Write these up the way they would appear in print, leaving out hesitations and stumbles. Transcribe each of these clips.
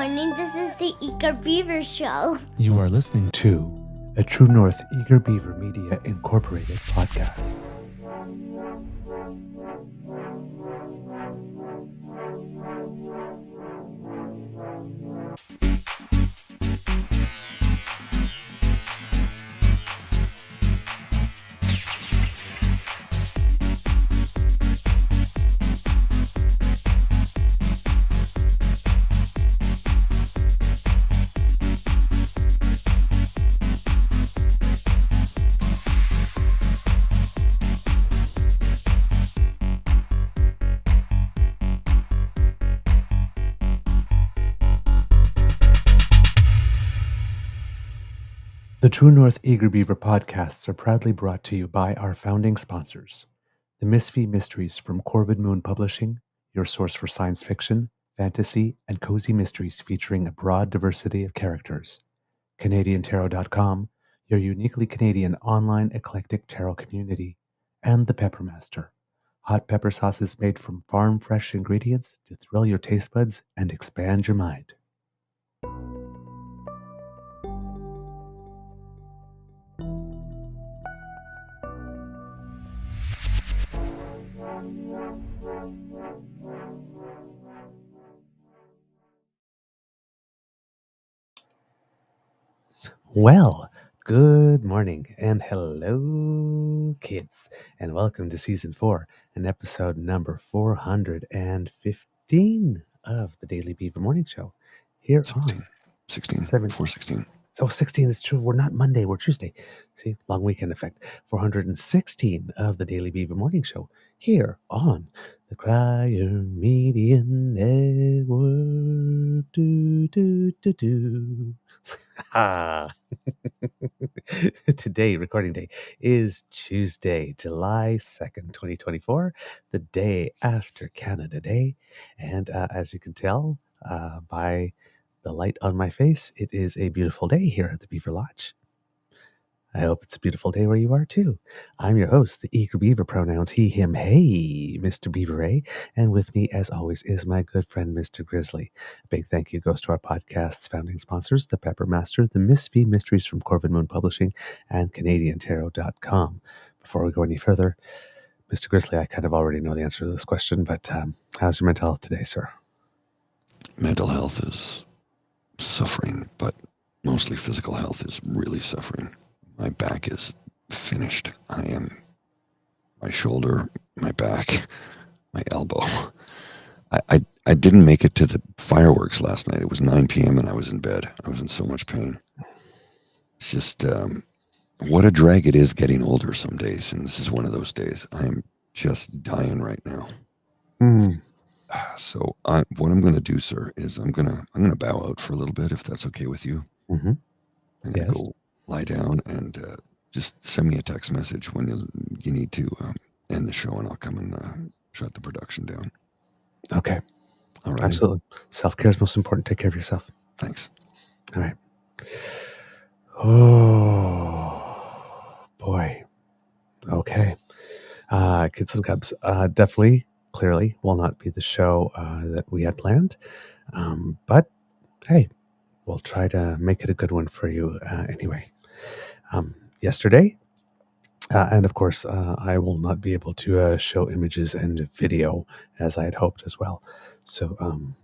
morning. This is the Eager Beaver Show. You are listening to a True North Eager Beaver Media Incorporated podcast. The True North Eager Beaver podcasts are proudly brought to you by our founding sponsors, the Misfit Mysteries from Corvid Moon Publishing, your source for science fiction, fantasy, and cozy mysteries featuring a broad diversity of characters, CanadianTarot.com, your uniquely Canadian online eclectic tarot community, and the Peppermaster, hot pepper sauces made from farm-fresh ingredients to thrill your taste buds and expand your mind. Well, good morning and hello, kids, and welcome to Season 4 and episode number 415 of the Daily Beaver Morning Show. Here 16, 416. So 16 is true. We're not Monday, we're Tuesday. See, long weekend effect. 416 of the Daily Beaver Morning Show here on the Crier Media Network. Today, recording day, is Tuesday, July 2nd, 2024, the day after Canada Day. And as you can tell by the light on my face, it is a beautiful day here at the Beaver Lodge. I hope it's a beautiful day where you are too. I'm your host, the Eager Beaver, pronouns he, him, hey, Mr. Beaver A. And with me, as always, is my good friend, Mr. Grizzly. A big thank you goes to our podcast's founding sponsors, the Peppermaster, the Misfit Mysteries from Corvid Moon Publishing, and CanadianTarot.com. Before we go any further, Mr. Grizzly, I kind of already know the answer to this question, but how's your mental health today, sir? Mental health is suffering, but mostly physical health is really suffering. My back is finished. My shoulder, my back, my elbow. I didn't make it to the fireworks last night. It was 9 p.m. and I was in bed. I was in so much pain. It's just, what a drag it is getting older some days. And this is one of those days. I am just dying right now. So what I'm going to do, sir, is I'm going to bow out for a little bit, if that's okay with you. Mm-hmm. I'm going to go lie down and just send me a text message when you need to end the show, and I'll come and shut the production down. Okay. All right. Absolutely. Self-care is most important. Take care of yourself. Thanks. All right. Oh, boy. Okay. Kids and Cubs definitely, clearly, will not be the show that we had planned. But, hey, we'll try to make it a good one for you anyway. Yesterday, and of course, I will not be able to show images and video as I had hoped as well. So,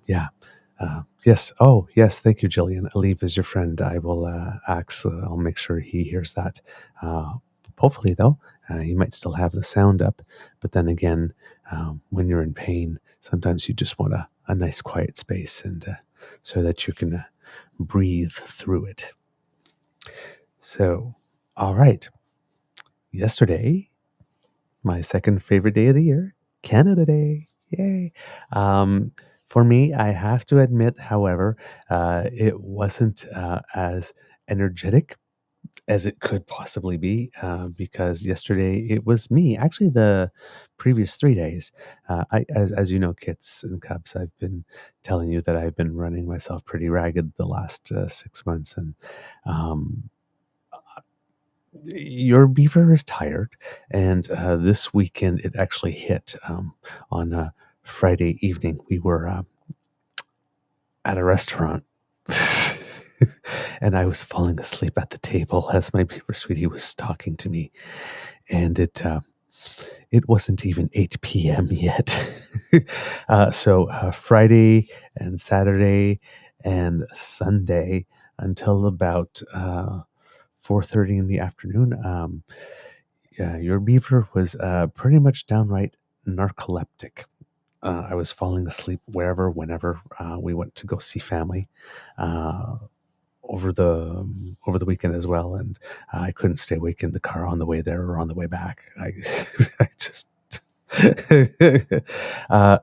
yeah. Yes. Oh, yes. Thank you, Jillian. Aleve is your friend. I will I'll make sure he hears that. Hopefully, though, you might still have the sound up. But then again, when you're in pain, sometimes you just want a nice quiet space, and so that you can breathe through it. So, all right. Yesterday, my second favorite day of the year, Canada Day. Yay. For me, I have to admit, however, it wasn't as energetic as it could possibly be, because yesterday it was me. Actually, the previous 3 days, as you know, kits and cubs, I've been telling you that I've been running myself pretty ragged the last 6 months, and your beaver is tired, and this weekend it actually hit on Friday evening. We were at a restaurant. And I was falling asleep at the table as my Beaver sweetie was talking to me. And it wasn't even 8 p.m. yet. So Friday and Saturday and Sunday until about 4:30 in the afternoon, your Beaver was pretty much downright narcoleptic. I was falling asleep wherever, whenever we went to go see family. Over the weekend as well, and I couldn't stay awake in the car on the way there or on the way back. I just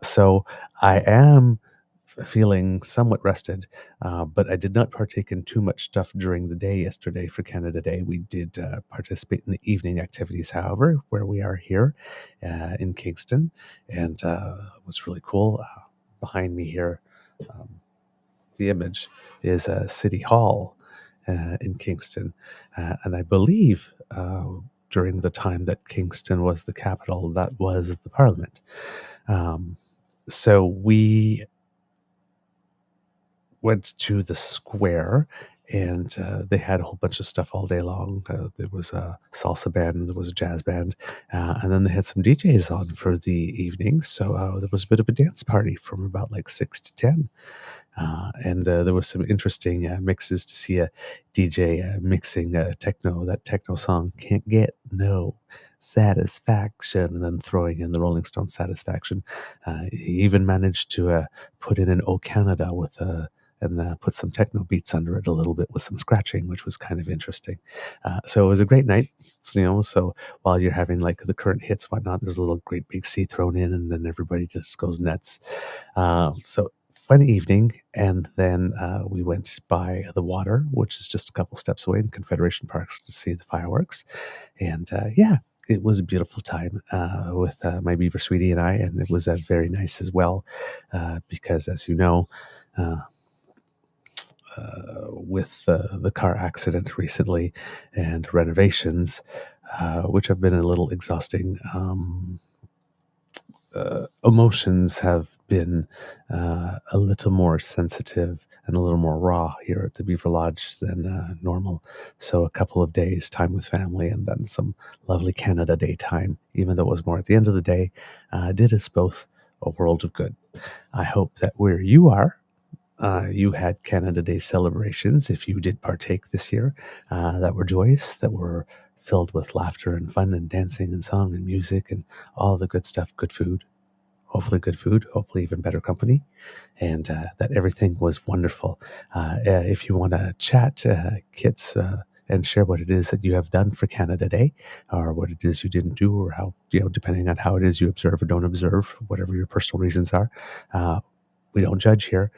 so I am feeling somewhat rested, but I did not partake in too much stuff during the day yesterday for Canada Day. We did participate in the evening activities, however, where we are here in Kingston, and it was really cool. Behind me here, the image is City Hall in Kingston. And I believe during the time that Kingston was the capital, that was the Parliament. So we went to the square, and they had a whole bunch of stuff all day long. There was a salsa band, there was a jazz band, and then they had some DJs on for the evening. So there was a bit of a dance party from about like 6 to 10. And there were some interesting mixes to see a DJ mixing techno, that techno song, Can't Get No Satisfaction, and then throwing in the Rolling Stone Satisfaction. He even managed to put in an O Canada with and put some techno beats under it a little bit with some scratching, which was kind of interesting. So it was a great night, so while you're having like the current hits, whatnot, there's a little Great Big Sea thrown in, and then everybody just goes nuts. So fun evening, and then we went by the water, which is just a couple steps away in Confederation Parks, to see the fireworks. And it was a beautiful time with my Beaver sweetie and I, and it was very nice as well because, as you know, with the car accident recently and renovations, which have been a little exhausting, emotions have been a little more sensitive and a little more raw here at the Beaver Lodge than normal. So a couple of days time with family, and then some lovely Canada Day time, even though it was more at the end of the day, did us both a world of good. I hope that where you are, you had Canada Day celebrations, if you did partake this year, that were joyous, that were filled with laughter and fun and dancing and song and music and all the good stuff, good food, hopefully even better company, and that everything was wonderful. If you want to chat, Kits, and share what it is that you have done for Canada Day, or what it is you didn't do, or how, depending on how it is you observe or don't observe, whatever your personal reasons are. We don't judge here.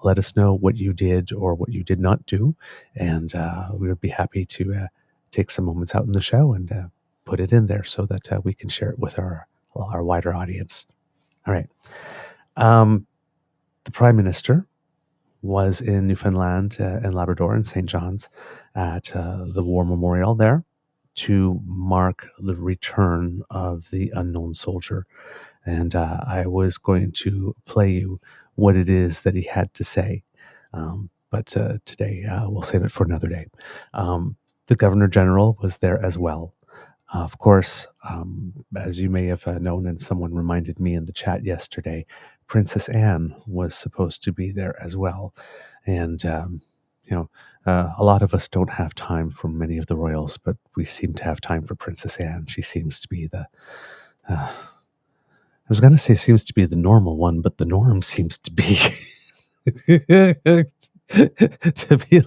Let us know what you did or what you did not do, and we would be happy to take some moments out in the show and put it in there so that we can share it with our wider audience. All right. The Prime Minister was in Newfoundland and Labrador and St. John's at the War Memorial there to mark the return of the unknown soldier. And I was going to play you what it is that he had to say. But today we'll save it for another day. The Governor General was there as well. Of course, as you may have known, and someone reminded me in the chat yesterday, Princess Anne was supposed to be there as well. And, a lot of us don't have time for many of the royals, but we seem to have time for Princess Anne. She seems to be I was going to say seems to be the normal one, but the norm seems to be to be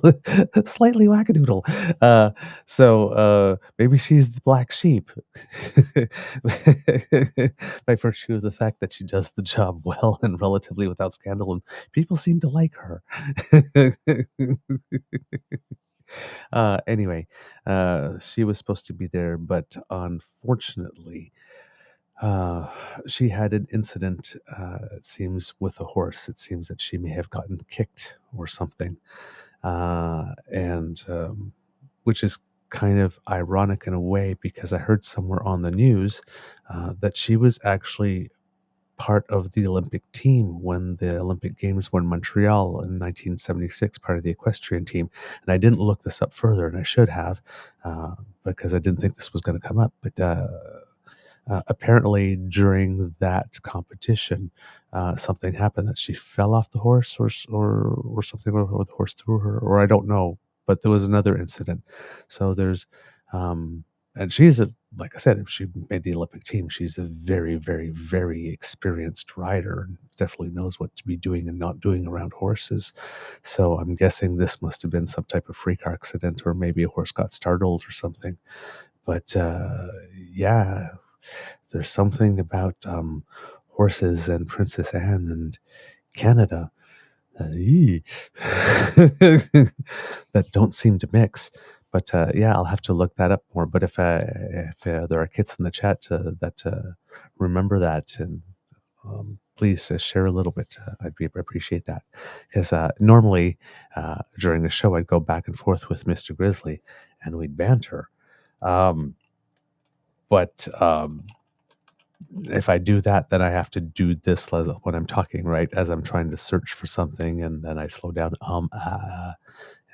slightly wackadoodle. So maybe she's the black sheep by virtue of the fact that she does the job well and relatively without scandal, and people seem to like her. Anyway, she was supposed to be there, but unfortunately, she had an incident, it seems, with a horse. It seems that she may have gotten kicked or something, and which is kind of ironic in a way, because I heard somewhere on the news that she was actually part of the Olympic team when the Olympic Games were in Montreal in 1976, part of the equestrian team. And I didn't look this up further, and I should have, because I didn't think this was going to come up. But apparently during that competition, something happened that she fell off the horse or something, or the horse threw her, or I don't know. But there was another incident. So there's, and she's like I said, if she made the Olympic team, she's a very, very, very experienced rider and definitely knows what to be doing and not doing around horses. So I'm guessing this must have been some type of freak accident, or maybe a horse got startled or something. But yeah, there's something about horses and Princess Anne and Canada that that don't seem to mix. But yeah, I'll have to look that up more. But if there are kids in the chat that remember that, and please share a little bit, I'd appreciate that. Because normally during the show, I'd go back and forth with Mr. Grizzly, and we'd banter. But if I do that, then I have to do this when I'm talking, right? As I'm trying to search for something, and then I slow down,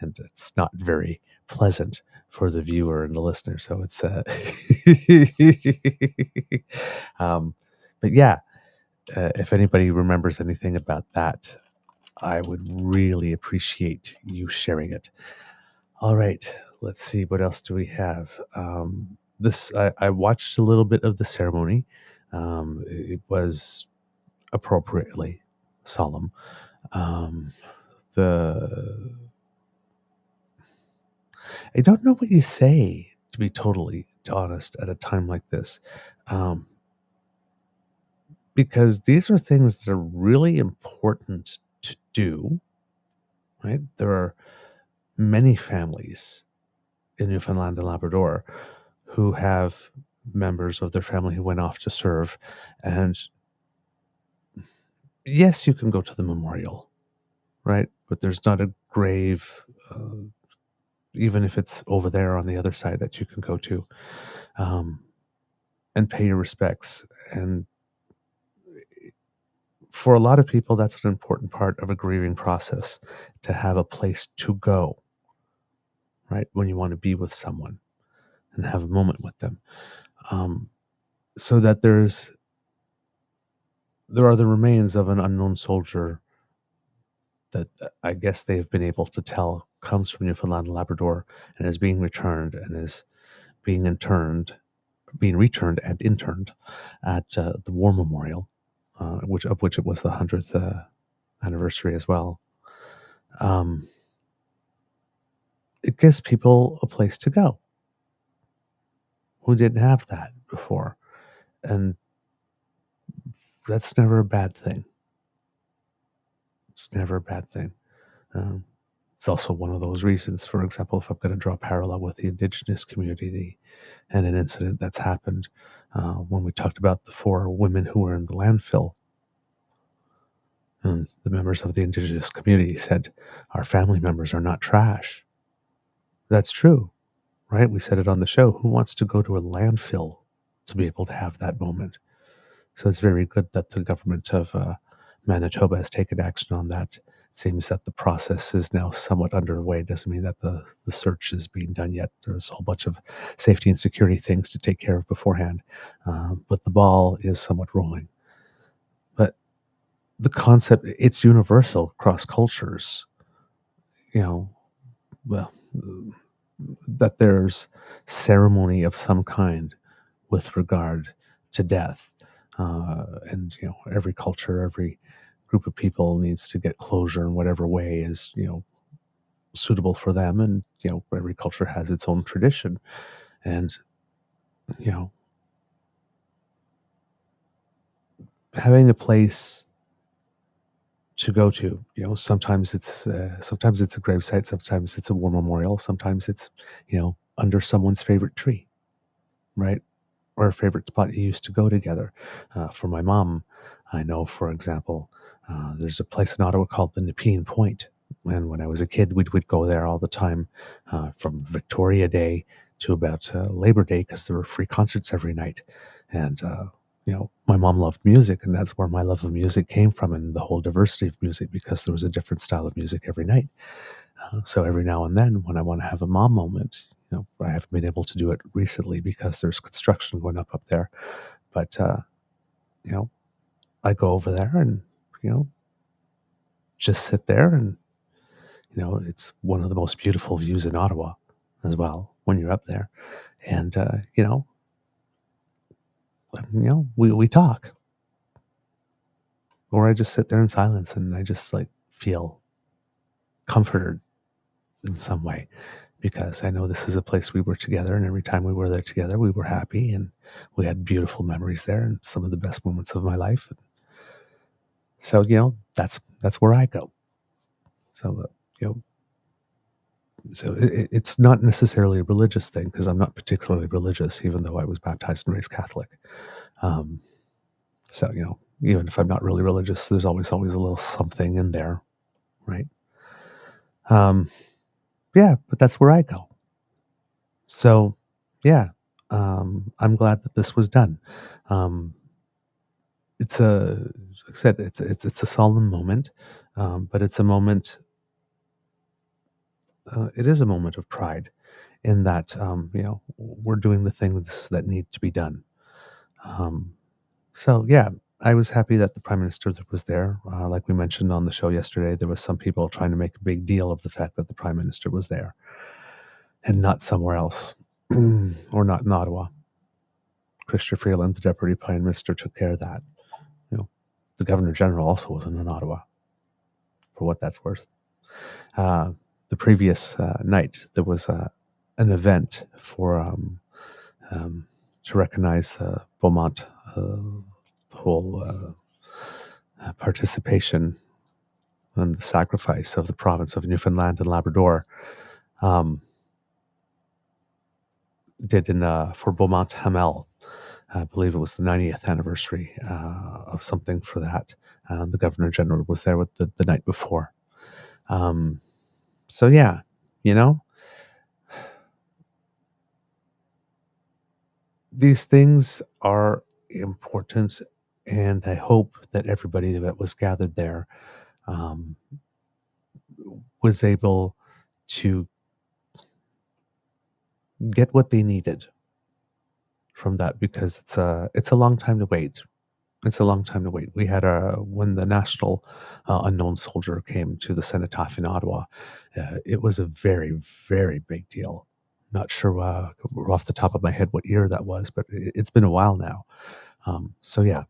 and it's not very pleasant for the viewer and the listener. So it's, but yeah, if anybody remembers anything about that, I would really appreciate you sharing it. All right, let's see, what else do we have? I watched a little bit of the ceremony. It was appropriately solemn. I don't know what you say, to be totally honest, at a time like this, because these are things that are really important to do, right? There are many families in Newfoundland and Labrador who have members of their family who went off to serve. And yes, you can go to the memorial, right? But there's not a grave, even if it's over there on the other side, that you can go to and pay your respects. And for a lot of people, that's an important part of a grieving process, to have a place to go, right? When you want to be with someone and have a moment with them. So that there are the remains of an unknown soldier that I guess they've been able to tell comes from Newfoundland and Labrador, and is being returned and being returned and interned at the War Memorial, which it was the 100th anniversary as well. It gives people a place to go who didn't have that before, and that's never a bad thing. It's never a bad thing. It's also one of those reasons, for example, if I'm going to draw a parallel with the Indigenous community and an incident that's happened when we talked about the 4 women who were in the landfill, and the members of the Indigenous community said, our family members are not trash. That's true, right? We said it on the show. Who wants to go to a landfill to be able to have that moment? So it's very good that the government of Manitoba has taken action on that. It seems that the process is now somewhat underway. It doesn't mean that the search is being done yet. There's a whole bunch of safety and security things to take care of beforehand. But the ball is somewhat rolling. But the concept, it's universal across cultures. Well, that there's ceremony of some kind with regard to death. And every culture, every group of people needs to get closure in whatever way is suitable for them, and every culture has its own tradition, and having a place to go to, sometimes it's a gravesite, sometimes it's a war memorial, sometimes it's under someone's favorite tree, right? Or a favorite spot you used to go together. For my mom, I know, for example, there's a place in Ottawa called the Nepean Point. And when I was a kid, we'd go there all the time, from Victoria Day to about Labor Day, because there were free concerts every night. And my mom loved music, and that's where my love of music came from, and the whole diversity of music, because there was a different style of music every night. So every now and then, when I want to have a mom moment, I haven't been able to do it recently because there's construction going up there. But, I go over there and, just sit there, and, it's one of the most beautiful views in Ottawa as well when you're up there. And, we talk, or I just sit there in silence and I just feel comforted in some way, because I know this is a place we were together, and every time we were there together, we were happy, and we had beautiful memories there, and some of the best moments of my life. So, that's where I go. So, so it's not necessarily a religious thing, because I'm not particularly religious, even though I was baptized and raised Catholic. So, even if I'm not really religious, there's always a little something in there, right? Yeah, but that's where I go. So, yeah, I'm glad that this was done. It's like I said, it's a solemn moment, but it's a moment. It is a moment of pride, in that we're doing the things that need to be done. So yeah, I was happy that the Prime Minister was there. Like we mentioned on the show yesterday, there was some people trying to make a big deal of the fact that the Prime Minister was there and not somewhere else, or not in Ottawa. Chrystia Freeland, the Deputy Prime Minister, took care of that. The Governor General also wasn't in Ottawa, for what that's worth. The previous night, there was an event for to recognize Beaumont, the whole participation and the sacrifice of the province of Newfoundland and Labrador. Did for Beaumont Hamel. I believe it was the 90th anniversary of something for that. The Governor General was there with the night before. So yeah, these things are important, and I hope that everybody that was gathered there was able to get what they needed from that, because it's a long time to wait. It's a long time to wait. We had when the National Unknown Soldier came to the Cenotaph in Ottawa, it was a very, very big deal. Not sure off the top of my head what year that was, but it's been a while now. So yeah,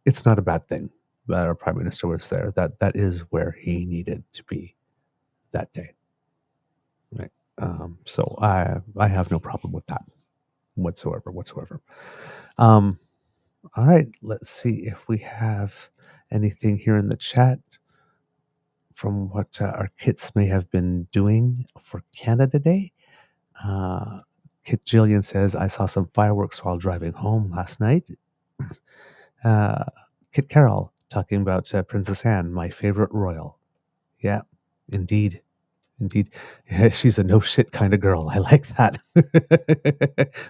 it's not a bad thing that our Prime Minister was there. That is where he needed to be that day. Right. So I have no problem with that whatsoever. All right, let's see if we have anything here in the chat from what our kits may have been doing for Canada Day. Kit Jillian says, I saw some fireworks while driving home last night. Kit Carroll talking about Princess Anne, my favorite royal. Yeah, indeed. Yeah, she's a no shit kind of girl. I like that.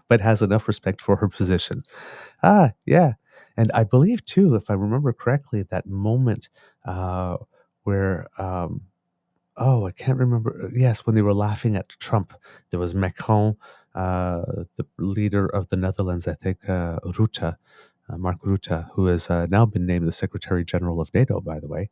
But has enough respect for her position. Yeah. And I believe too, if I remember correctly, that moment where I can't remember. Yes, when they were laughing at Trump, there was Macron, the leader of the Netherlands, I think, Rutte, Mark Rutte, who has now been named the Secretary General of NATO, by the way,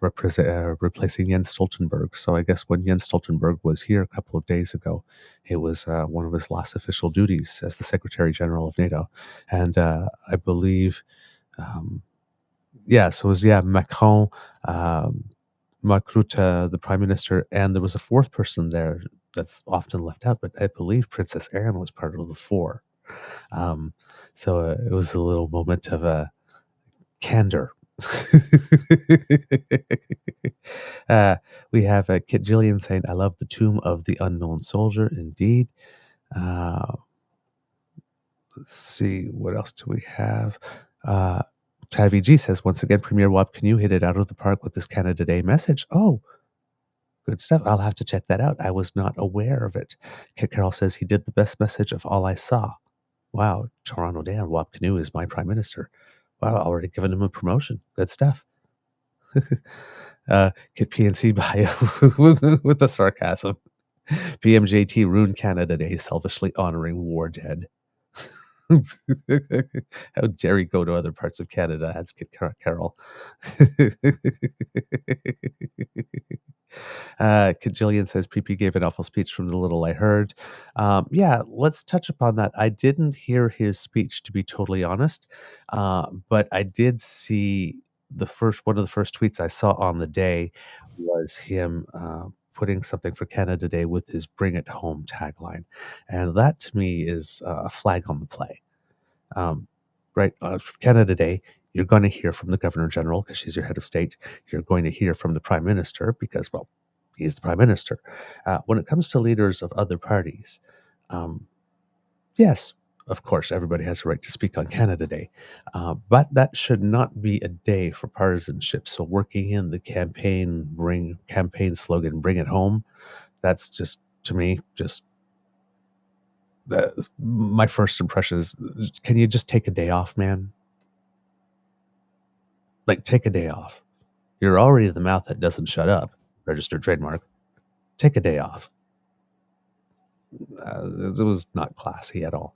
replacing Jens Stoltenberg. So I guess when Jens Stoltenberg was here a couple of days ago, it was one of his last official duties as the Secretary General of NATO. And I believe, so it was, Macron, Mark Rutte, the Prime Minister, and there was a fourth person there that's often left out, but I believe Princess Anne was part of the four. So it was a little moment of candor. We have Kit Jillian saying, I love the tomb of the unknown soldier. Indeed. Let's see, what else do we have? Tavi G says, once again, Premier Wap, can you hit it out of the park with this Canada Day message? Oh, good stuff. I'll have to check that out. I was not aware of it. Kit Carroll says he did the best message of all I saw. Wow, Toronto Dan, Wap Canoe is my prime minister. Wow, already given him a promotion. Good stuff. Get PNC bio with the sarcasm. PMJT ruined Canada Day, selfishly honoring war dead. How dare you go to other parts of Canada? Adds Kit Carol. Kajillian says PP gave an awful speech from the little I heard. Yeah, let's touch upon that. I didn't hear his speech, to be totally honest, but I did see one of the first tweets I saw on the day was him putting something for Canada Day with his "Bring It Home" tagline, and that to me is a flag on the play. Right, Canada Day, you're going to hear from the Governor General because she's your head of state. You're going to hear from the Prime Minister because, well, he's the Prime Minister. When it comes to leaders of other parties, yes, of course, everybody has a right to speak on Canada Day, but that should not be a day for partisanship. So working in the campaign slogan, "Bring It Home," that's just, to me, just my first impression is, can you just take a day off, man? Like, take a day off. You're already the mouth that doesn't shut up, registered trademark. Take a day off. It was not classy at all.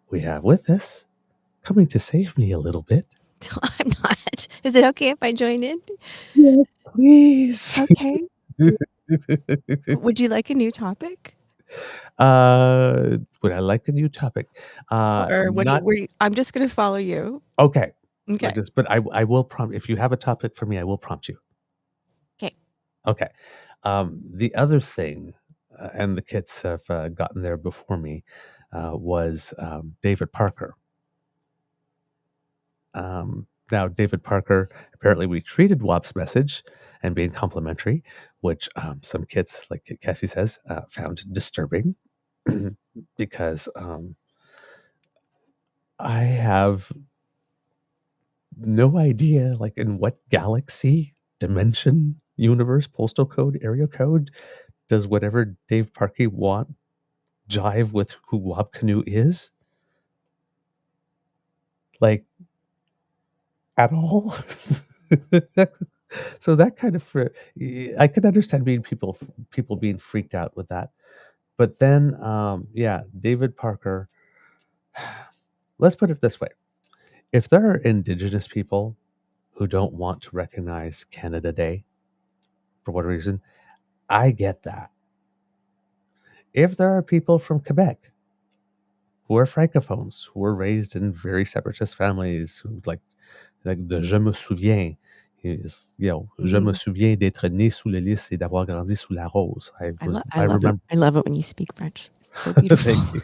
We have with us, coming to save me a little bit. I'm not. Is it okay if I join in? Yes, please. Okay. Would you like a new topic? Would I like a new topic? Or I'm just going to follow you. Okay. Okay. Like this, but I will prompt. If you have a topic for me, I will prompt you. Okay. Okay. The other thing, and the kits have gotten there before me, was David Parker. Now, David Parker, apparently we treated WAP's message and being complimentary, which some kits, like Cassie says, found disturbing because I have no idea, like, in what galaxy, dimension, universe, postal code, area code does whatever Dave Parkey want jive with who WAP Canoe is? Like, at all? So that kind of, I could understand people being freaked out with that. But then, yeah, David Parker, let's put it this way. If there are Indigenous people who don't want to recognize Canada Day, for what reason, I get that. If there are people from Quebec who are francophones, who were raised in very separatist families, who like the Je me souviens, is, Je me souviens d'être né sous le lys et d'avoir grandi sous la rose. I love it when you speak French. It's so beautiful. Thank you.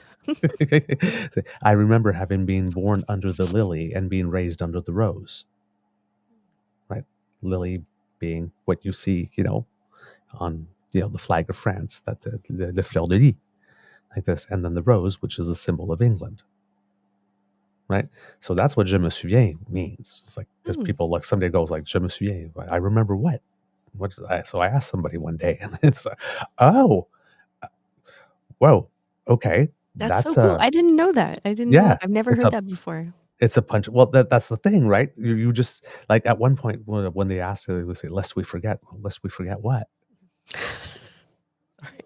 I remember having been born under the lily and being raised under the rose. Right? Lily being what you see, on the flag of France, that the fleur de lis, like this, and then the rose, which is the symbol of England. Right? So that's what Je me souviens means. It's like, because people, like, somebody goes like, Je me souviens, I remember what? So I asked somebody one day, and it's like, oh, whoa, okay. That's so cool. I didn't know that. I didn't know. I've never heard that before. It's a punch. Well, that's the thing, right? You just, like, at one point when they asked, they would say, lest we forget. Well, lest we forget what?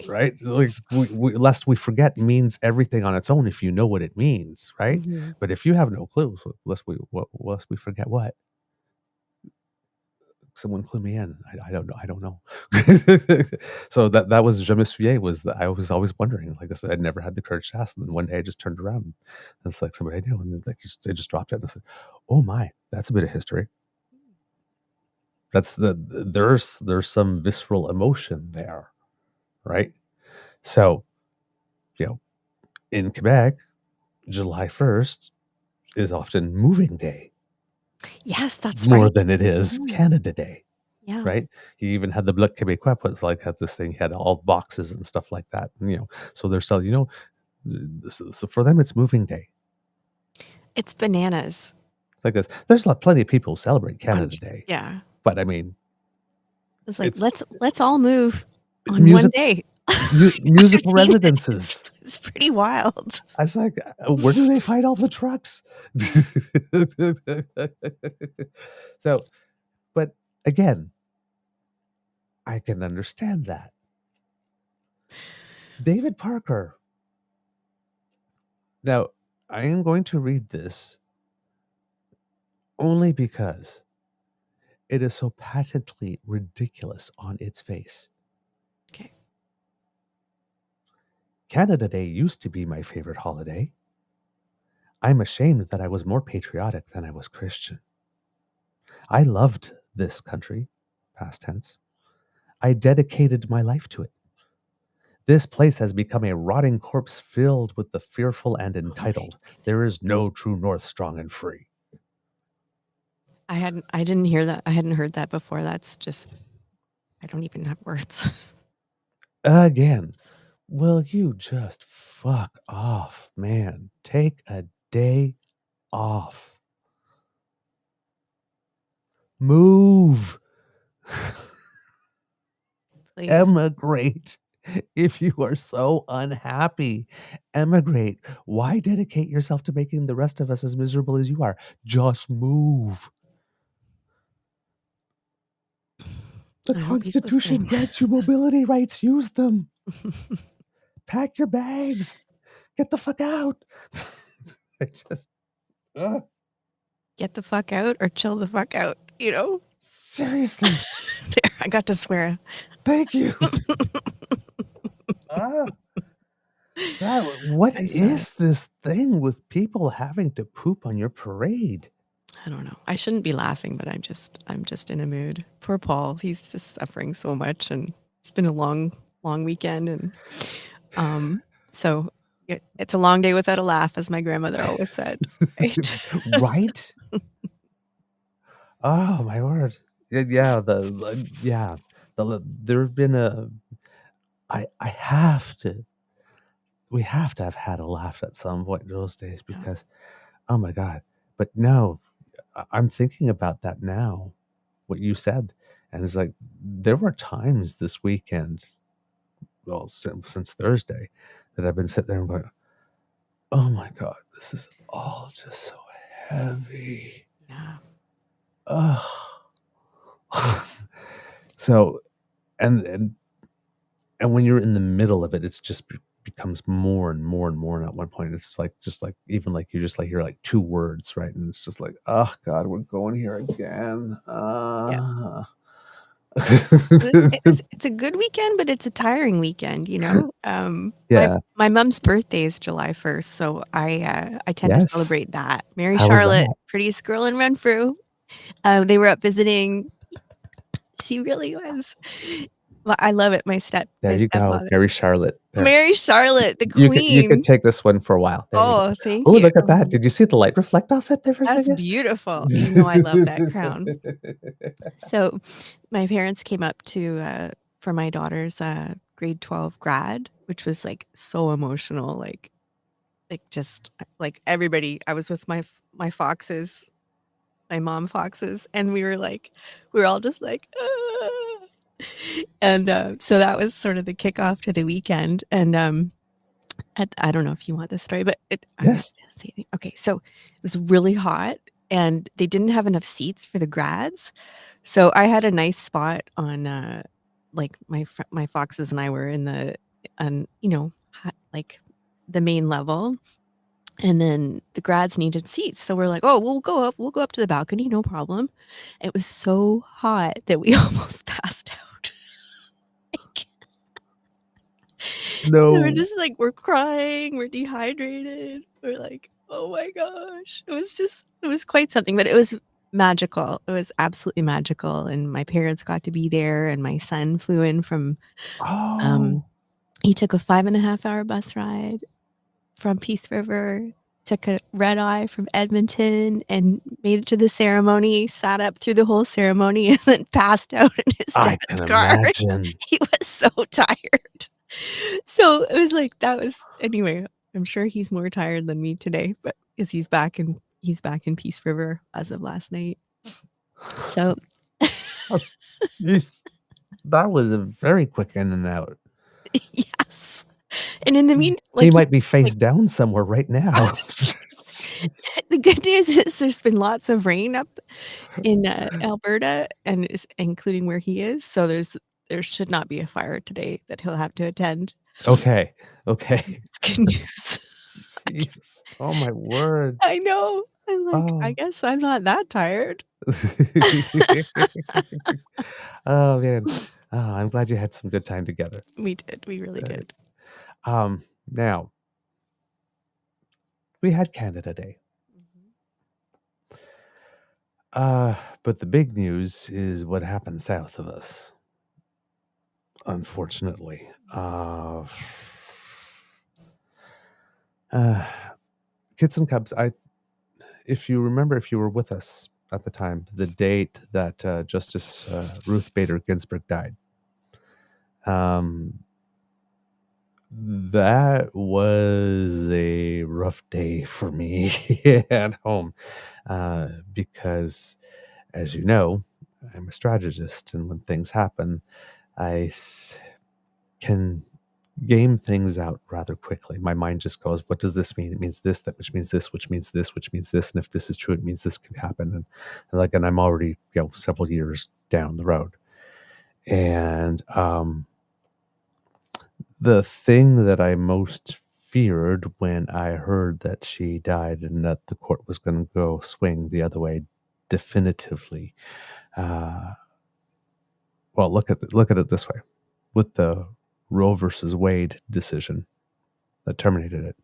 Right? Like, lest we forget means everything on its own if you know what it means, right? Mm-hmm. But if you have no clue, so lest we forget what? Someone clue me in. I don't know. So that was Je me souviens, I was always wondering, like I said, I'd never had the courage to ask. And then one day I just turned around and it's like somebody I knew, and they just dropped it, and I said, oh my, that's a bit of history. That's there's some visceral emotion there, right? So, in Quebec, July 1st is often moving day. Yes, that's more right. than it is Canada Day. Yeah. Right? He even had the Bloc Québécois, had this thing, he had all boxes and stuff like that. And, so they're still, so for them it's moving day. It's bananas. Like this. There's plenty of people who celebrate Canada Day. Yeah. But I mean, it's like, let's all move on one day. Musical residences. It's pretty wild. I was like, where do they find all the trucks? So, but again, I can understand that. David Parker. Now, I am going to read this only because it is so patently ridiculous on its face. Okay. Canada Day used to be my favorite holiday. I'm ashamed that I was more patriotic than I was Christian. I loved this country, past tense. I dedicated my life to it. This place has become a rotting corpse filled with the fearful and entitled. There is no true north strong and free. I didn't hear that. I hadn't heard that before. That's just, I don't even have words. Again, will you just fuck off, man? Take a day off. Move. Please. Emigrate. If you are so unhappy, emigrate. Why dedicate yourself to making the rest of us as miserable as you are? Just move. The I hope he's Constitution listening. grants you mobility rights. Use them. Pack your bags. Get the fuck out. I just... Get the fuck out or chill the fuck out, you know? Seriously. There, I got to swear. Thank you. God, what I'm is this thing with people having to poop on your parade? I don't know. I shouldn't be laughing, but I'm just in a mood. Poor Paul. He's just suffering so much, and it's been a long weekend, and so it's a long day without a laugh, as my grandmother always said. Right? Right? Oh my word! Yeah, there have been we have to have had a laugh at some point those days because, oh my God! But no, I'm thinking about that now. What you said, and it's like there were times this weekend, well, since Thursday, that I've been sitting there and going, oh my God, this is all just so heavy. Yeah. Ugh. So, and when you're in the middle of it, it's just becomes more and more and more. And at one point, it's just like even like you just like hear like two words, right? And it's just like, oh God, we're going here again. Yeah. It's a good weekend, but it's a tiring weekend, you know. Yeah. My mom's birthday is July 1st, so I tend to celebrate that. Mary How was Charlotte, that? prettiest girl in Renfrew. They were up visiting. She really was. Well, I love it. There you go, stepfather. Mary Charlotte. There. Mary Charlotte, the queen. You could take this one for a while. There Oh, thank you. you. Oh, look at that! Did you see the light reflect off it there for a That's second? beautiful. You know I love that crown. So my parents came up to for my daughter's grade 12 grad, which was like so emotional, like just like everybody. I was with my foxes, my mom foxes, and we were all just like ah. And so that was sort of the kickoff to the weekend. And I don't know if you want this story, but Yes. Okay, so it was really hot and they didn't have enough seats for the grads. So I had a nice spot on like my foxes and I were in the like the main level. And then the grads needed seats. So we're like, oh, we'll go up to the balcony, no problem. It was so hot that we almost passed out. No. We're just like, we're crying, we're dehydrated. We're like, oh my gosh. It was quite something, but it was magical. It was absolutely magical. And my parents got to be there, and my son flew in from he took a 5.5-hour bus ride from Peace River, took a red eye from Edmonton, and made it to the ceremony, sat up through the whole ceremony, and then passed out in his dad's car. Imagine. He was so tired. So it was like anyway, I'm sure he's more tired than me today, but because he's back in Peace River as of last night. So that was a very quick in and out. Yes. And in the meantime, he might be face down somewhere right now. the good news is there's been lots of rain up in Alberta, and including where he is. So there should not be a fire today that he'll have to attend. Okay. It's good news. Jeez. Oh my word. I know. I'm like, I guess I'm not that tired. Oh man. Oh, I'm glad you had some good time together. We did. We really did. Now we had Canada Day. But the big news is what happened south of us. Unfortunately. Kids and Cubs, if you remember, if you were with us at the time, the date that Justice Ruth Bader Ginsburg died, that was a rough day for me at home because, as you know, I'm a strategist, and when things happen, I can game things out rather quickly. My mind just goes, what does this mean? It means this, that which means this, which means this, which means this, and if this is true, it means this could happen. And I'm already, several years down the road. And the thing that I most feared when I heard that she died and that the court was going to go swing the other way definitively. Well, look at it this way. With the Roe versus Wade decision that terminated it,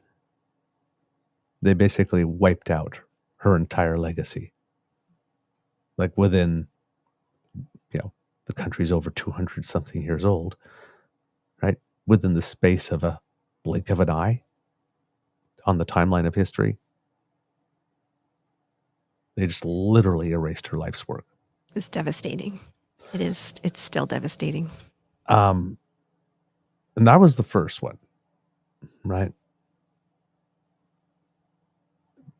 they basically wiped out her entire legacy. Like within, the country's over 200 something years old, right? Within the space of a blink of an eye on the timeline of history, they just literally erased her life's work. It's devastating. It is. It's still devastating. And that was the first one, right?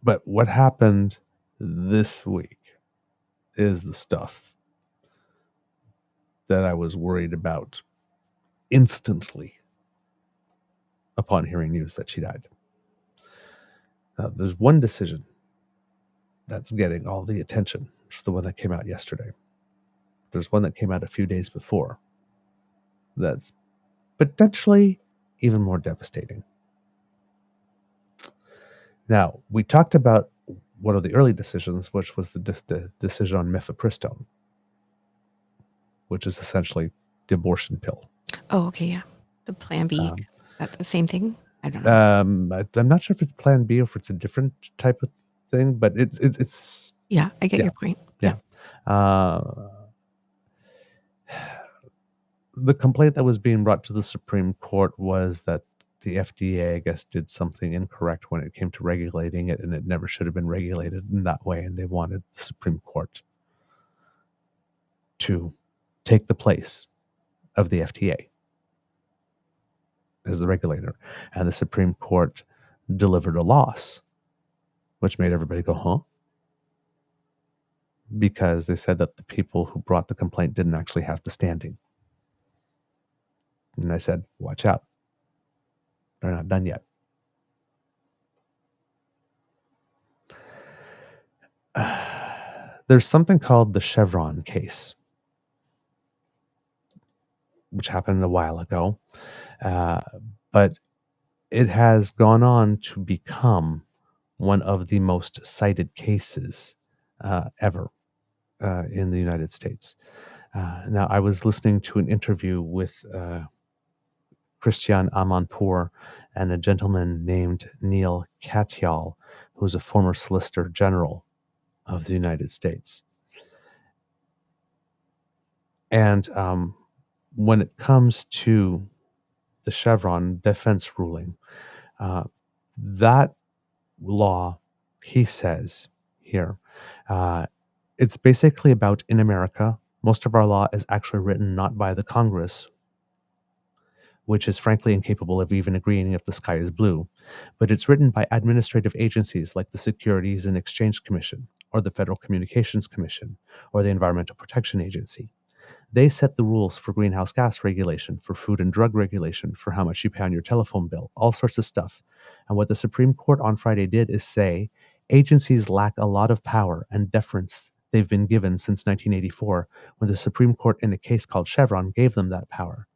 But what happened this week is the stuff that I was worried about instantly upon hearing news that she died. There's one decision that's getting all the attention. It's the one that came out yesterday. There's one that came out a few days before that's potentially even more devastating. Now, we talked about one of the early decisions, which was the decision on mifepristone, which is essentially the abortion pill. Oh, okay, yeah. The Plan B. That the same thing? I don't know. I'm not sure if it's Plan B or if it's a different type of thing, but it's yeah, I get your point. Yeah. The complaint that was being brought to the Supreme Court was that the FDA, I guess, did something incorrect when it came to regulating it, and it never should have been regulated in that way, and they wanted the Supreme Court to take the place of the FDA as the regulator. And the Supreme Court delivered a loss, which made everybody go, huh? Because they said that the people who brought the complaint didn't actually have the standing. And I said, watch out. They're not done yet. There's something called the Chevron case, which happened a while ago. But it has gone on to become one of the most cited cases ever in the United States. Now, I was listening to an interview with Christian Amanpour and a gentleman named Neil Katyal, who's a former Solicitor General of the United States. And when it comes to the Chevron defense ruling, that law, he says here, it's basically about, in America, most of our law is actually written not by the Congress, which is frankly incapable of even agreeing if the sky is blue, but it's written by administrative agencies like the Securities and Exchange Commission, or the Federal Communications Commission, or the Environmental Protection Agency. They set the rules for greenhouse gas regulation, for food and drug regulation, for how much you pay on your telephone bill, all sorts of stuff. And what the Supreme Court on Friday did is say agencies lack a lot of power and deference they've been given since 1984, when the Supreme Court in a case called Chevron gave them that power.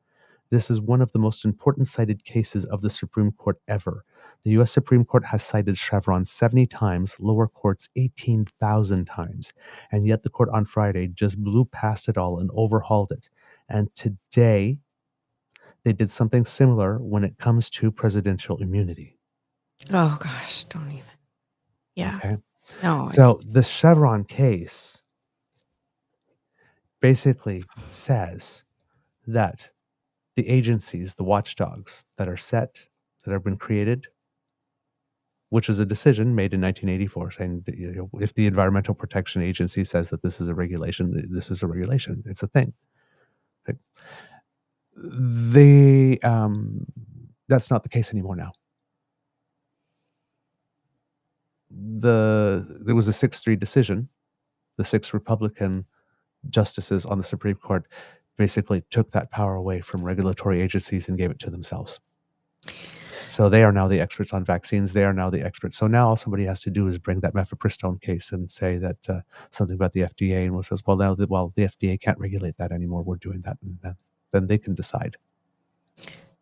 This is one of the most important cited cases of the Supreme Court ever. The U.S. Supreme Court has cited Chevron 70 times, lower courts 18,000 times, and yet the court on Friday just blew past it all and overhauled it. And today, they did something similar when it comes to presidential immunity. Oh gosh, don't even. Yeah. Okay. No. So the Chevron case basically says that the agencies, the watchdogs that are set, that have been created, which was a decision made in 1984 saying that, if the Environmental Protection Agency says that this is a regulation, this is a regulation. It's a thing. That's not the case anymore now. There was a 6-3 decision. The 6 Republican justices on the Supreme Court basically took that power away from regulatory agencies and gave it to themselves. So they are now the experts on vaccines. They are now the experts. So now all somebody has to do is bring that mifepristone case and say that something about the FDA, and says, well, now the FDA can't regulate that anymore. We're doing that, and then they can decide.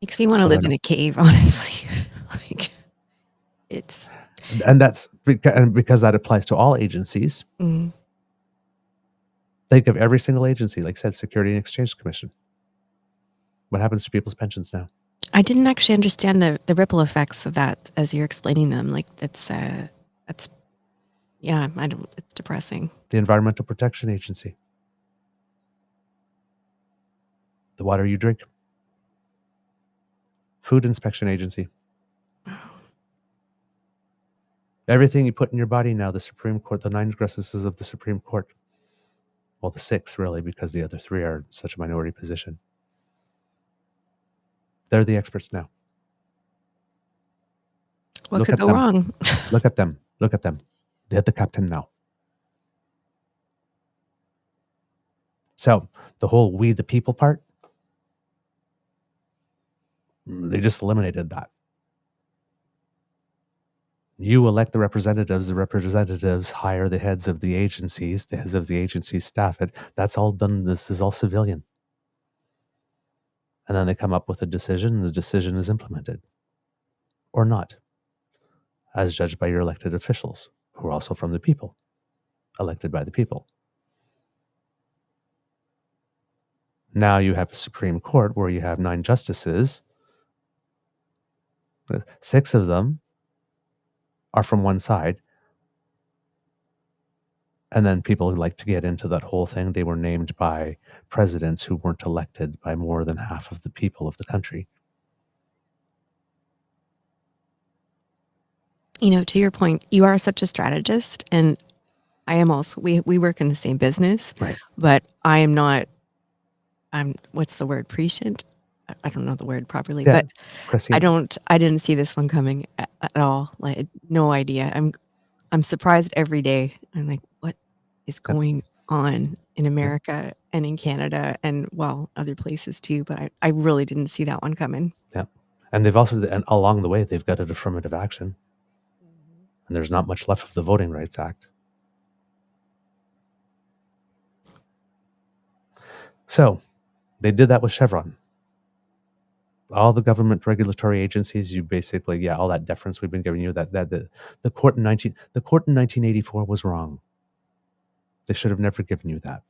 Makes me want to live in a cave, honestly. Like, it's, and that's because that applies to all agencies. mm, Think of every single agency, like I said, Security and Exchange Commission. What happens to people's pensions now? I didn't actually understand the ripple effects of that as you're explaining them. Like that's yeah, it's depressing. The Environmental Protection Agency. The water you drink. Food Inspection Agency. Wow. Everything you put in your body now, the Supreme Court, the 9 justices of the Supreme Court. Well, the 6 really, because the other 3 are in such a minority position. They're the experts now. What could go wrong? Look at them. Look at them. They're the captain now. So the whole we the people part, they just eliminated that. You elect the representatives hire the heads of the agencies, the heads of the agencies staff it. That's all done. This is all civilian. And then they come up with a decision, and the decision is implemented. Or not, as judged by your elected officials, who are also from the people, elected by the people. Now you have a Supreme Court where you have 9 justices. 6 of them are from one side. And then people like to get into that whole thing. They were named by presidents who weren't elected by more than half of the people of the country. You know, to your point, you are such a strategist, and I am also. We work in the same business, Right. But I am not. What's the word? Prescient? I don't know the word properly, Yeah, but prescient. I didn't see this one coming at all. Like, no idea. I'm surprised every day. I'm like, what is going on in America and in Canada and, well, other places too, but I really didn't see that one coming. Yeah. And they've also, and along the way, they've got an affirmative action. And there's not much left of the Voting Rights Act. So they did that with Chevron. All the government regulatory agencies, you basically, all that deference we've been giving you, that the court in 1984 was wrong. They should have never given you that.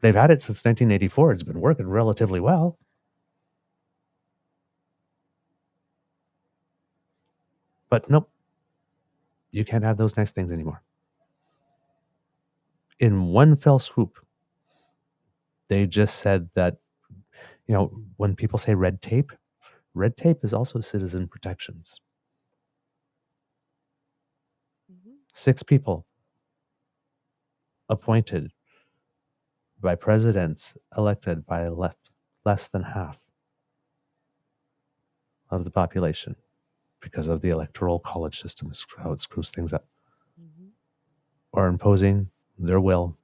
They've had it since 1984. It's been working relatively well. But nope, you can't have those nice things anymore. In one fell swoop, they just said that, when people say red tape is also citizen protections. 6 people appointed by presidents elected by less than half of the population because of the electoral college system, is how it screws things up. Or imposing their will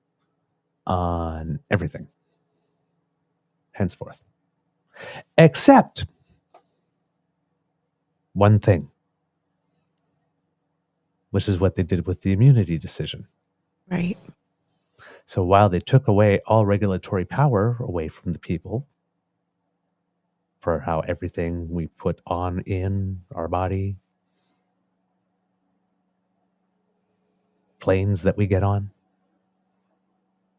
on everything henceforth, except one thing, which is what they did with the immunity decision. Right. So while they took away all regulatory power away from the people for how everything we put on in our body, planes that we get on,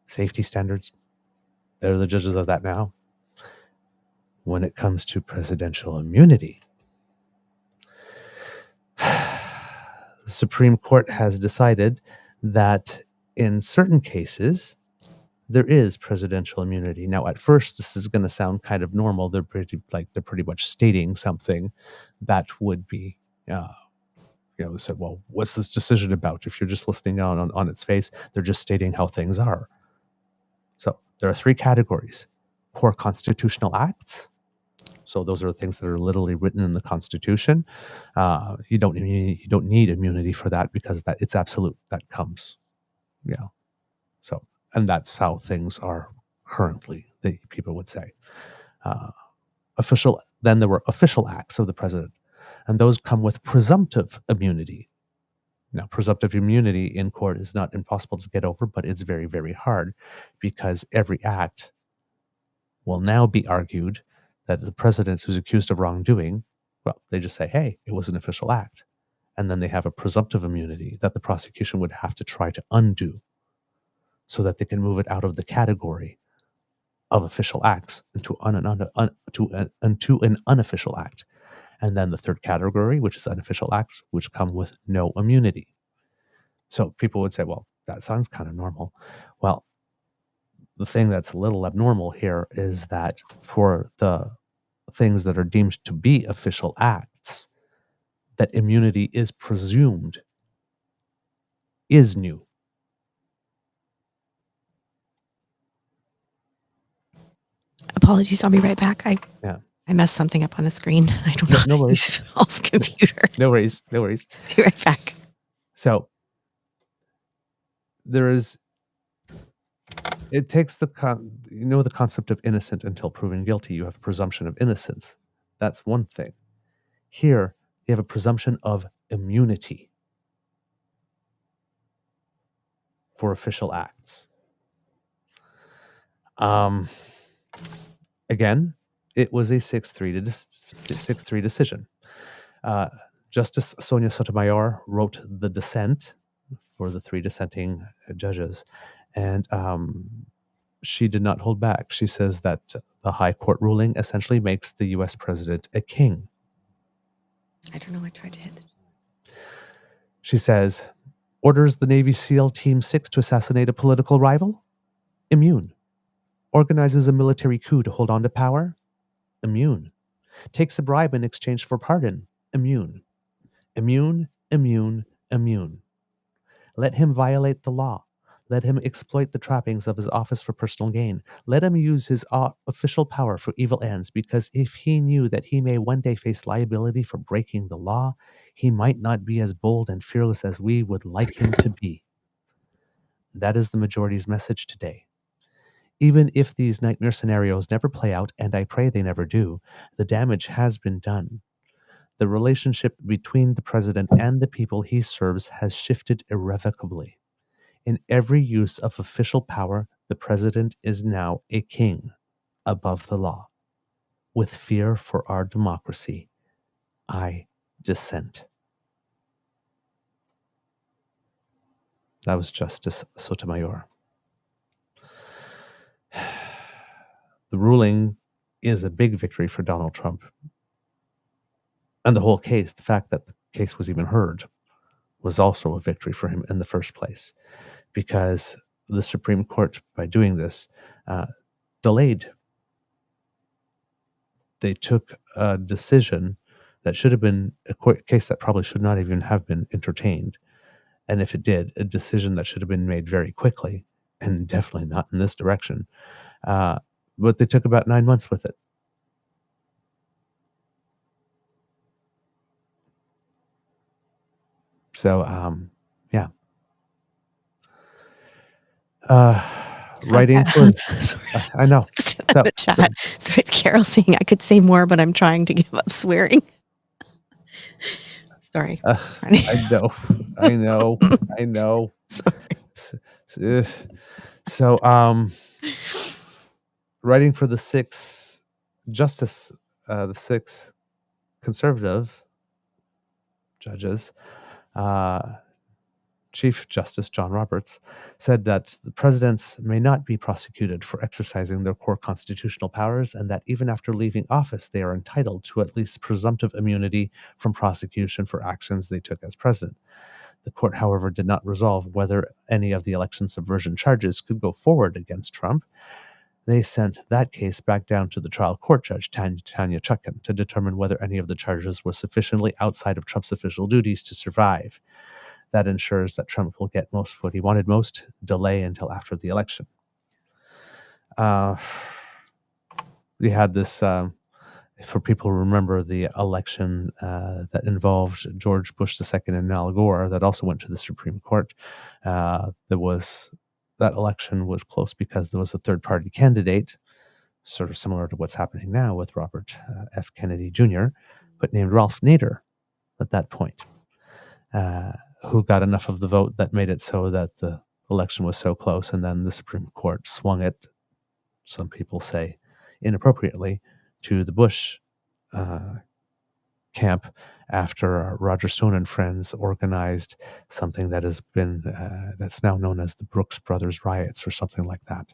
safety standards, they're the judges of that now. When it comes to presidential immunity, the Supreme Court has decided that in certain cases, there is presidential immunity. Now, at first, this is going to sound kind of normal. They're pretty much stating something that would be, said, well, what's this decision about? If you're just listening on its face, they're just stating how things are. So there are three categories: core constitutional acts. So those are things that are literally written in the Constitution. You don't need immunity for that because it's absolute. That comes, So, and that's how things are currently. People would say official. Then there were official acts of the president, and those come with presumptive immunity. Now, presumptive immunity in court is not impossible to get over, but it's very, very hard because every act will now be argued that the president who's accused of wrongdoing, well, they just say, hey, it was an official act. And then they have a presumptive immunity that the prosecution would have to try to undo so that they can move it out of the category of official acts into an unofficial act. And then the third category, which is unofficial acts, which come with no immunity. So people would say, well, that sounds kind of normal. Well, the thing that's a little abnormal here is that for the things that are deemed to be official acts, that immunity is presumed is new. Apologies, I'll be right back. I messed something up on the screen. I don't know. No worries. Paul's computer. No worries. Be right back. So it takes the concept of innocent until proven guilty. You have a presumption of innocence. That's one thing. Here, you have a presumption of immunity for official acts. Again, it was a 6-3 decision. Justice Sonia Sotomayor wrote the dissent for the three dissenting judges, and she did not hold back. She says that the High Court ruling essentially makes the U.S. president a king. I don't know. I tried to hit it. She says, orders the Navy SEAL Team 6 to assassinate a political rival? Immune. Organizes a military coup to hold on to power? Immune. Takes a bribe in exchange for pardon? Immune. Immune, immune, immune. Let him violate the law. Let him exploit the trappings of his office for personal gain. Let him use his official power for evil ends, because if he knew that he may one day face liability for breaking the law, he might not be as bold and fearless as we would like him to be. That is the majority's message today. Even if these nightmare scenarios never play out, and I pray they never do, the damage has been done. The relationship between the president and the people he serves has shifted irrevocably. In every use of official power, the president is now a king above the law. With fear for our democracy, I dissent. That was Justice Sotomayor. The ruling is a big victory for Donald Trump. And the whole case, the fact that the case was even heard, was also a victory for him in the first place, because the Supreme Court, by doing this, delayed. They took a decision that should have been a case that probably should not even have been entertained. And if it did, a decision that should have been made very quickly, and definitely not in this direction. But they took about 9 months with it. So, yeah. Writing for I know. The chat. So it's Carol saying I could say more, but I'm trying to give up swearing. Sorry. I know. Sorry. So, writing for the six conservative judges, Chief Justice John Roberts said that the presidents may not be prosecuted for exercising their core constitutional powers, and that even after leaving office, they are entitled to at least presumptive immunity from prosecution for actions they took as president. The court, however, did not resolve whether any of the election subversion charges could go forward against Trump. They sent that case back down to the trial court judge, Tanya Chutkan, to determine whether any of the charges were sufficiently outside of Trump's official duties to survive. That ensures that Trump will get what he wanted most, delay until after the election. We had this, for people who remember the election that involved George Bush II and Al Gore, that also went to the Supreme Court. That election was close because there was a third-party candidate, sort of similar to what's happening now with Robert F. Kennedy Jr., but named Ralph Nader at that point, who got enough of the vote that made it so that the election was so close, and then the Supreme Court swung it, some people say inappropriately, to the Bush camp after Roger Stone and friends organized something that has been that's now known as the Brooks Brothers riots or something like that,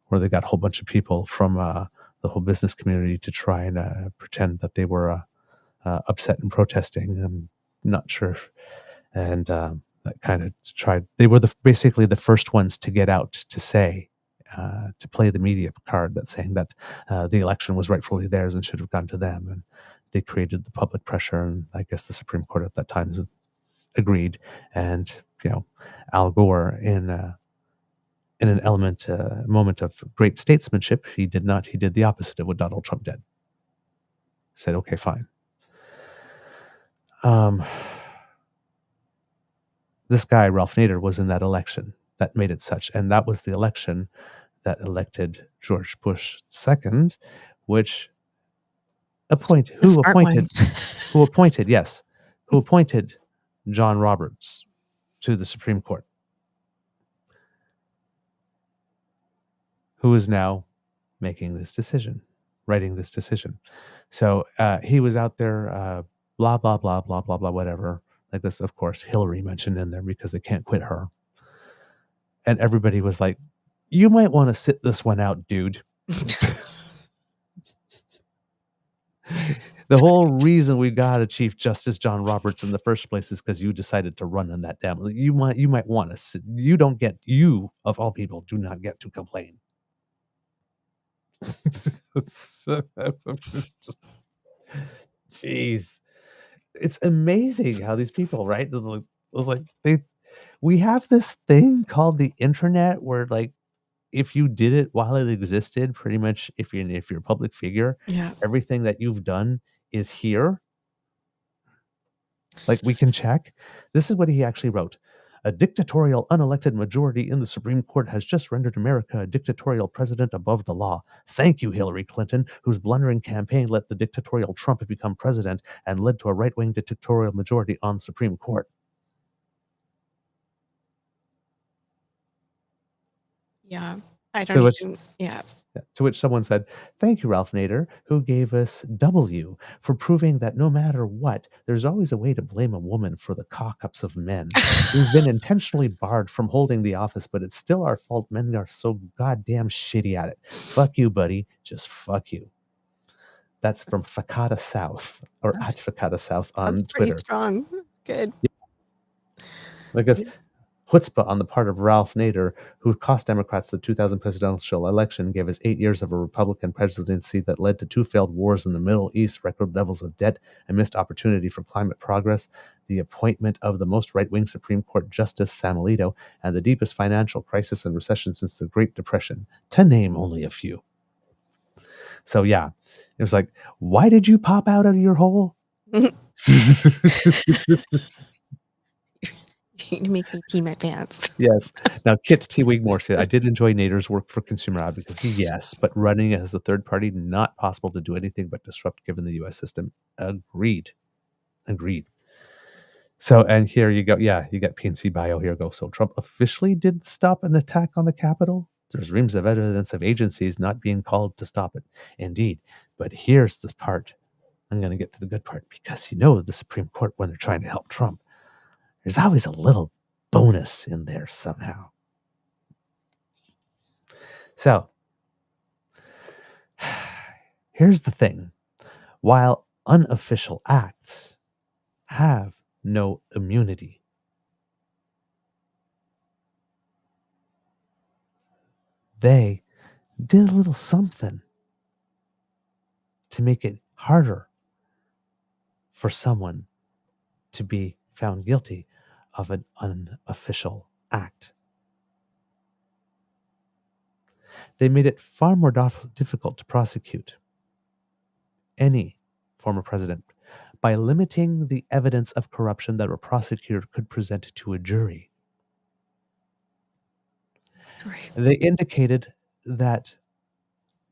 where they got a whole bunch of people from the whole business community to try and pretend that they were upset and protesting. I'm not sure, and that kind of tried. They were basically the first ones to get out to say, to play the media card that's saying that the election was rightfully theirs and should have gone to them, and they created the public pressure, and I guess the Supreme Court at that time agreed. And Al Gore, in an moment of great statesmanship, he did the opposite of what Donald Trump did. Said, okay, fine. This guy, Ralph Nader, was in that election that made it such, and that was the election that elected George Bush II, which appointed John Roberts to the Supreme Court, who is now making this decision, writing this decision. So he was out there, blah, blah, blah, blah, blah, blah, whatever. Like this, of course, Hillary mentioned in there because they can't quit her. And everybody was like, you might want to sit this one out, dude. The whole reason we got a Chief Justice John Roberts in the first place is because you decided to run on that damn. You might want to sit. You of all people do not get to complain. Jeez, it's amazing how these people, right? It was like we have this thing called the internet where, like, if you did it while it existed, pretty much if you're a public figure, everything that you've done is here. Like, we can check. This is what he actually wrote. A dictatorial, unelected majority in the Supreme Court has just rendered America a dictatorial president above the law. Thank you, Hillary Clinton, whose blundering campaign let the dictatorial Trump become president and led to a right-wing dictatorial majority on the Supreme Court. Yeah, I don't To which someone said, thank you, Ralph Nader, who gave us W for proving that no matter what, there's always a way to blame a woman for the cock-ups of men. We've been intentionally barred from holding the office, but it's still our fault men are so goddamn shitty at it. Fuck you, buddy. Just fuck you. That's from Fakata South, or at Fakata South on Twitter. That's pretty strong. Good. Yeah. I guess chutzpah on the part of Ralph Nader, who cost Democrats the 2000 presidential election, gave us 8 years of a Republican presidency that led to 2 failed wars in the Middle East, record levels of debt, a missed opportunity for climate progress, the appointment of the most right-wing Supreme Court Justice Sam Alito, and the deepest financial crisis and recession since the Great Depression, to name only a few. So yeah, it was like, why did you pop out of your hole? You're gonna make me pee my pants. Yes. Now, Kit T. Wigmore said, I did enjoy Nader's work for consumer advocacy, yes, but running as a third party, not possible to do anything but disrupt given the U.S. system. Agreed. So, and here you go. Yeah, you got PNC bio. Here go. So Trump officially did stop an attack on the Capitol. There's reams of evidence of agencies not being called to stop it. Indeed. But here's the part. I'm going to get to the good part because the Supreme Court, when they're trying to help Trump, there's always a little bonus in there somehow. So, here's the thing. While unofficial acts have no immunity, they did a little something to make it harder for someone to be found guilty of an unofficial act. They made it far more difficult to prosecute any former president by limiting the evidence of corruption that a prosecutor could present to a jury. Sorry. They indicated that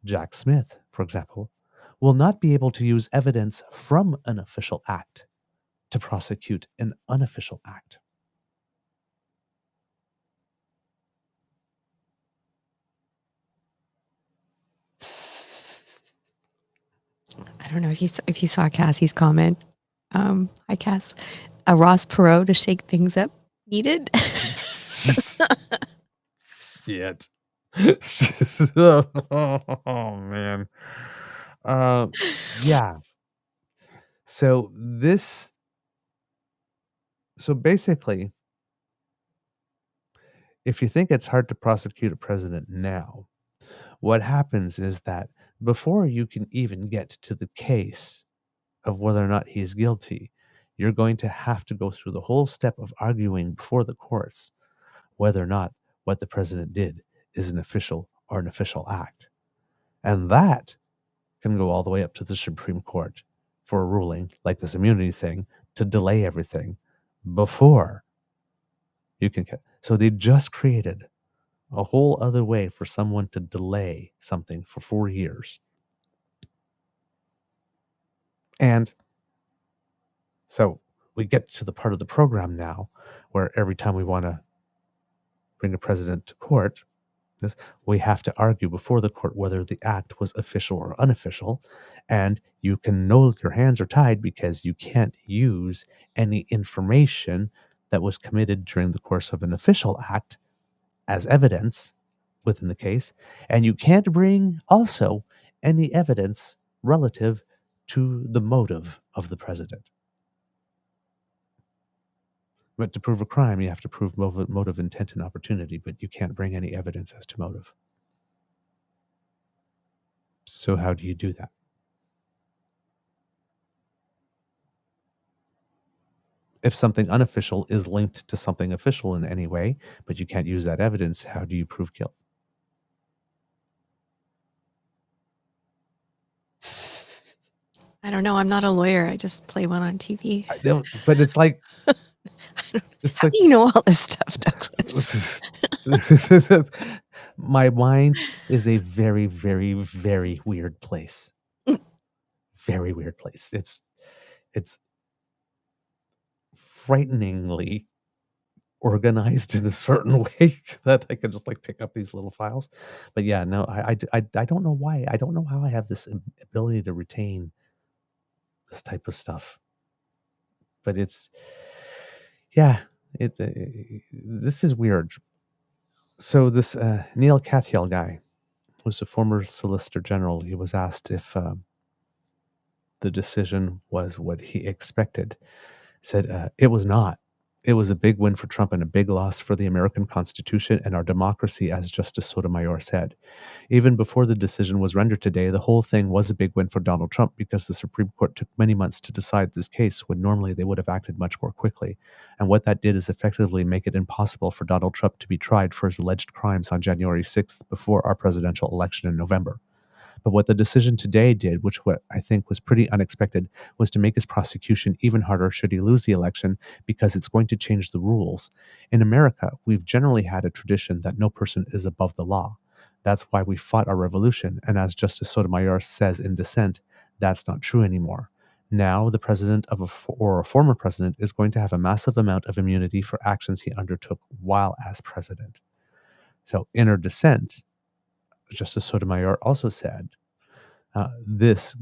Jack Smith, for example, will not be able to use evidence from an official act to prosecute an unofficial act. I don't know if you saw Cassie's comment. Hi, Cass. A Ross Perot to shake things up needed. Shit. Oh, man. Yeah. So basically, if you think it's hard to prosecute a president now, what happens is that before you can even get to the case of whether or not he's guilty, you're going to have to go through the whole step of arguing before the courts whether or not what the president did is an official or an official act. And that can go all the way up to the Supreme Court for a ruling like this immunity thing to delay everything before you can. So they just created a whole other way for someone to delay something for 4 years. And so we get to the part of the program now where every time we want to bring a president to court, we have to argue before the court whether the act was official or unofficial, and you can know your hands are tied because you can't use any information that was committed during the course of an official act as evidence within the case, and you can't bring also any evidence relative to the motive of the president. But to prove a crime, you have to prove motive, intent, and opportunity, but you can't bring any evidence as to motive. So how do you do that? If something unofficial is linked to something official in any way, but you can't use that evidence, how do you prove guilt? I don't know. I'm not a lawyer. I just play one on TV. I don't, but it's like... It's How do you know all this stuff, Douglas? My mind is a very, very, very weird place. Very weird place. It's frighteningly organized in a certain way that I can just like pick up these little files. But yeah, no, I don't know why. I don't know how I have this ability to retain this type of stuff. But it's, yeah, this is weird. So this Neil Katyal guy was a former Solicitor General. He was asked if the decision was what he expected. He said it was not. It was a big win for Trump and a big loss for the American Constitution and our democracy, as Justice Sotomayor said. Even before the decision was rendered today, the whole thing was a big win for Donald Trump because the Supreme Court took many months to decide this case when normally they would have acted much more quickly. And what that did is effectively make it impossible for Donald Trump to be tried for his alleged crimes on January 6th before our presidential election in November. But what the decision today did, which what I think was pretty unexpected, was to make his prosecution even harder should he lose the election, because it's going to change the rules. In America, we've generally had a tradition that no person is above the law. That's why we fought our revolution, and as Justice Sotomayor says in Dissent, that's not true anymore. Now, the president or a former president is going to have a massive amount of immunity for actions he undertook while as president. So, in her dissent, Justice Sotomayor also said, this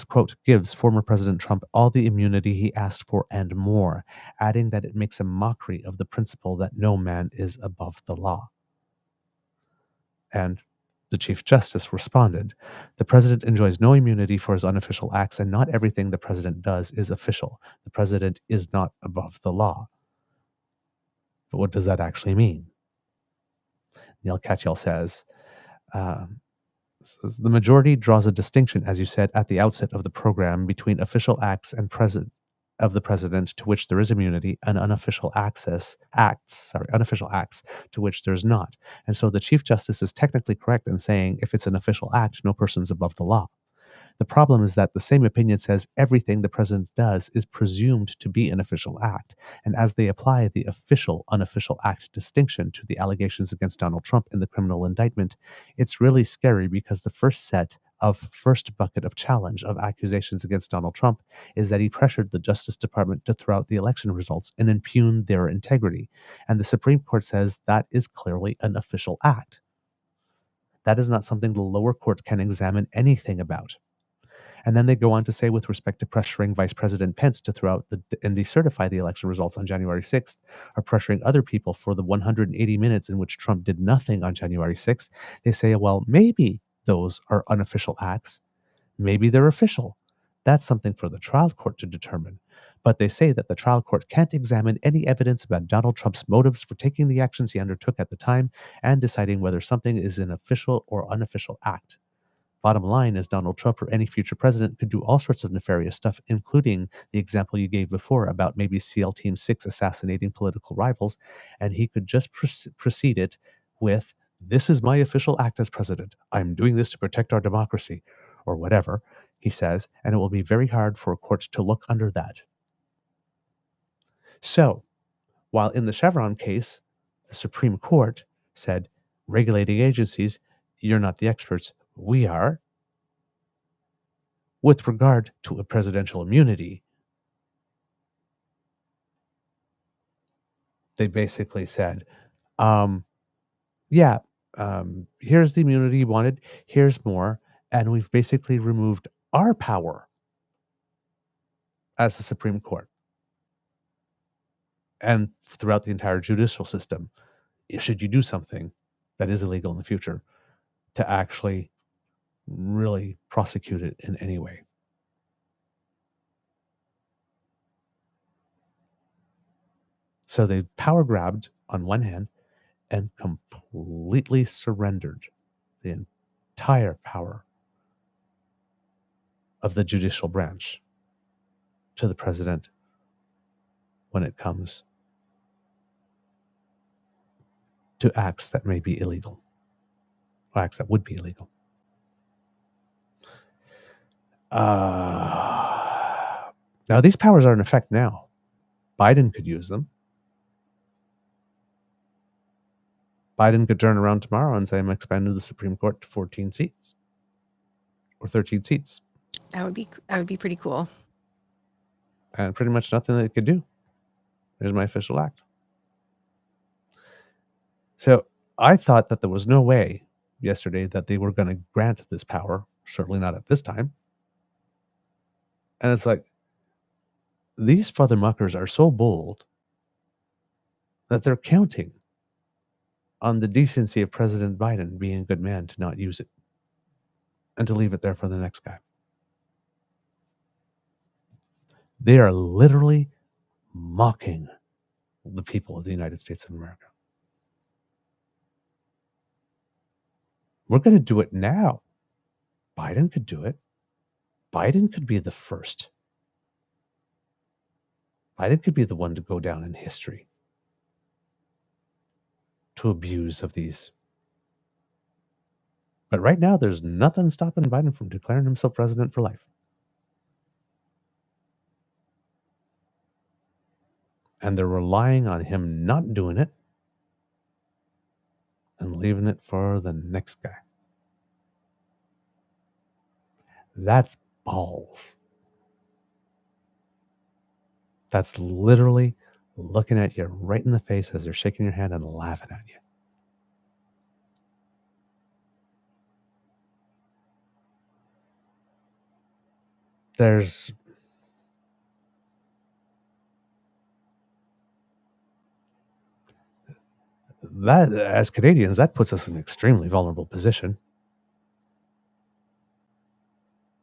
quote gives former President Trump all the immunity he asked for and more, adding that it makes a mockery of the principle that no man is above the law. And the Chief Justice responded, the president enjoys no immunity for his unofficial acts, and not everything the president does is official. The president is not above the law. But what does that actually mean? Neil Katyal says, the majority draws a distinction, as you said at the outset of the program, between official acts and of the president to which there is immunity, and unofficial acts to which there is not. And so the Chief Justice is technically correct in saying if it's an official act, no person's above the law. The problem is that the same opinion says everything the president does is presumed to be an official act. And as they apply the official-unofficial act distinction to the allegations against Donald Trump in the criminal indictment, it's really scary, because the first bucket of challenge of accusations against Donald Trump is that he pressured the Justice Department to throw out the election results and impugn their integrity. And the Supreme Court says that is clearly an official act. That is not something the lower court can examine anything about. And then they go on to say, with respect to pressuring Vice President Pence to throw out and decertify the election results on January 6th, or pressuring other people for the 180 minutes in which Trump did nothing on January 6th, they say, well, maybe those are unofficial acts. Maybe they're official. That's something for the trial court to determine. But they say that the trial court can't examine any evidence about Donald Trump's motives for taking the actions he undertook at the time and deciding whether something is an official or unofficial act. Bottom line is, Donald Trump or any future president could do all sorts of nefarious stuff, including the example you gave before about maybe SEAL Team 6 assassinating political rivals, and he could just precede it with, this is my official act as president. I'm doing this to protect our democracy, or whatever, he says, and it will be very hard for a court to look under that. So, while in the Chevron case, the Supreme Court said, regulating agencies, you're not the experts, we are. With regard to a presidential immunity, they basically said, here's the immunity you wanted, here's more, and we've basically removed our power as the Supreme Court and throughout the entire judicial system, should you do something that is illegal in the future, to actually really prosecute it in any way. So they power grabbed on one hand and completely surrendered the entire power of the judicial branch to the president when it comes to acts that may be illegal, or acts that would be illegal. Now, these powers are in effect now. Biden could use them. Biden could turn around tomorrow and say, I'm expanding the Supreme Court to 14 seats or 13 seats. That would be pretty cool. And pretty much nothing they could do. Here's my official act. So I thought that there was no way yesterday that they were going to grant this power, certainly not at this time. And it's like, these father muckers are so bold that they're counting on the decency of President Biden being a good man to not use it and to leave it there for the next guy. They are literally mocking the people of the United States of America. We're going to do it now. Biden could do it. Biden could be the first. Biden could be the one to go down in history to abuse of these But right now, there's nothing stopping Biden from declaring himself president for life. And they're relying on him not doing it and leaving it for the next guy. That's balls. That's literally looking at you right in the face as they're shaking your hand and laughing at you. There's that, as Canadians, that puts us in an extremely vulnerable position.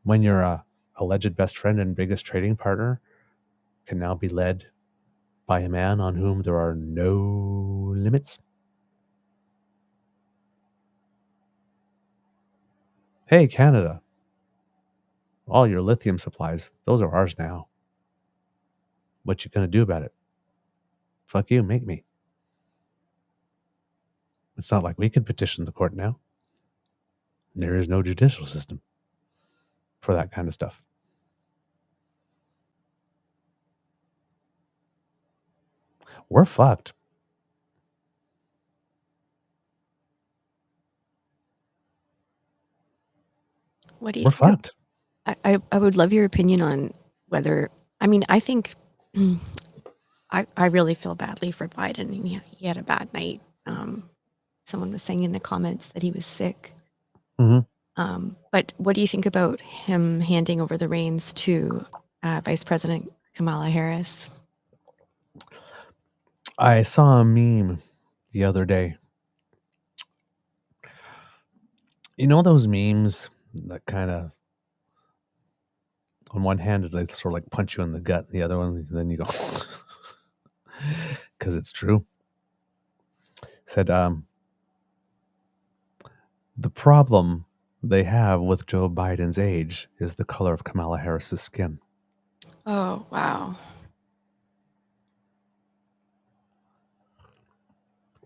When your alleged best friend and biggest trading partner can now be led by a man on whom there are no limits. Hey, Canada, all your lithium supplies, those are ours now. What you gonna do about it? Fuck you, make me. It's not like we could petition the court now. There is no judicial system for that kind of stuff. We're fucked. What do you We're think? fucked. I would love your opinion on whether, I mean, I think I really feel badly for Biden. He had a bad night. Someone was saying in the comments that he was sick. Mm-hmm. But what do you think about him handing over the reins to Vice President Kamala Harris? I saw a meme the other day. You know those memes that kind of, on one hand, they sort of like punch you in the gut, and the other one, then you go, because it's true. Said, the problem they have with Joe Biden's age is the color of Kamala Harris's skin. Oh, wow.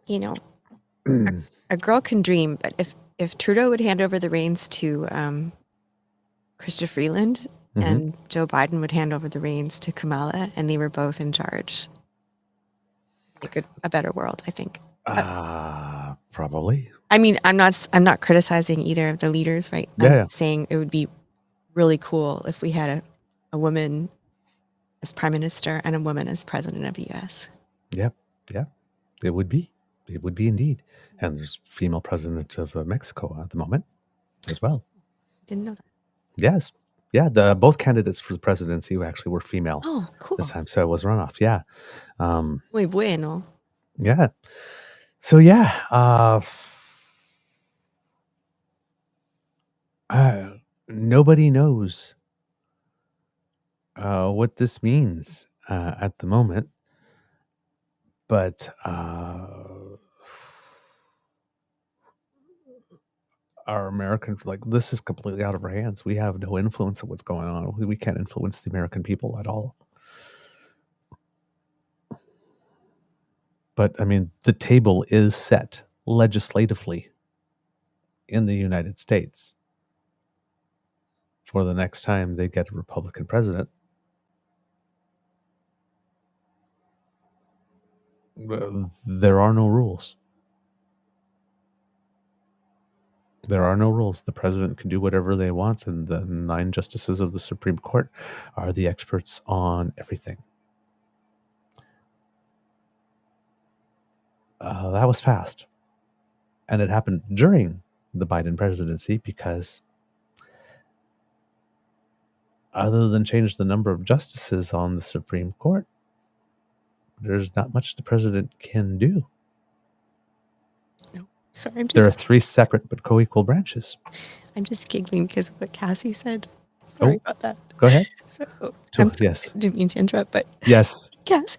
You know, a girl can dream, but if Trudeau would hand over the reins to Chrystia Freeland and Joe Biden would hand over the reins to Kamala and they were both in charge, make a better world, I think. Probably. I mean, I'm not criticizing either of the leaders, right? Yeah. I'm saying it would be really cool if we had a woman as prime minister and a woman as president of the U.S. Yeah. It would be. It would be indeed. And there's female president of Mexico at the moment as well. Didn't know that. Yes. Yeah, both candidates for the presidency actually were female. Oh, cool. This time, so it was runoff. Yeah. Muy bueno. Yeah. So yeah, nobody knows what this means at the moment, but our American, like, this is completely out of our hands. We have no influence on what's going on. We can't influence the American people at all. But I mean, the table is set legislatively in the United States for the next time they get a Republican president. There are no rules. There are no rules. The president can do whatever they want, and the 9 justices of the Supreme Court are the experts on everything. That was fast. And it happened during the Biden presidency because other than change the number of justices on the Supreme Court, there's not much the president can do. No, sorry, there are 3 separate but co-equal branches. I'm just giggling because of what Cassie said. Sorry about that. Go ahead. So, Yes. I didn't mean to interrupt, but yes. Cassie,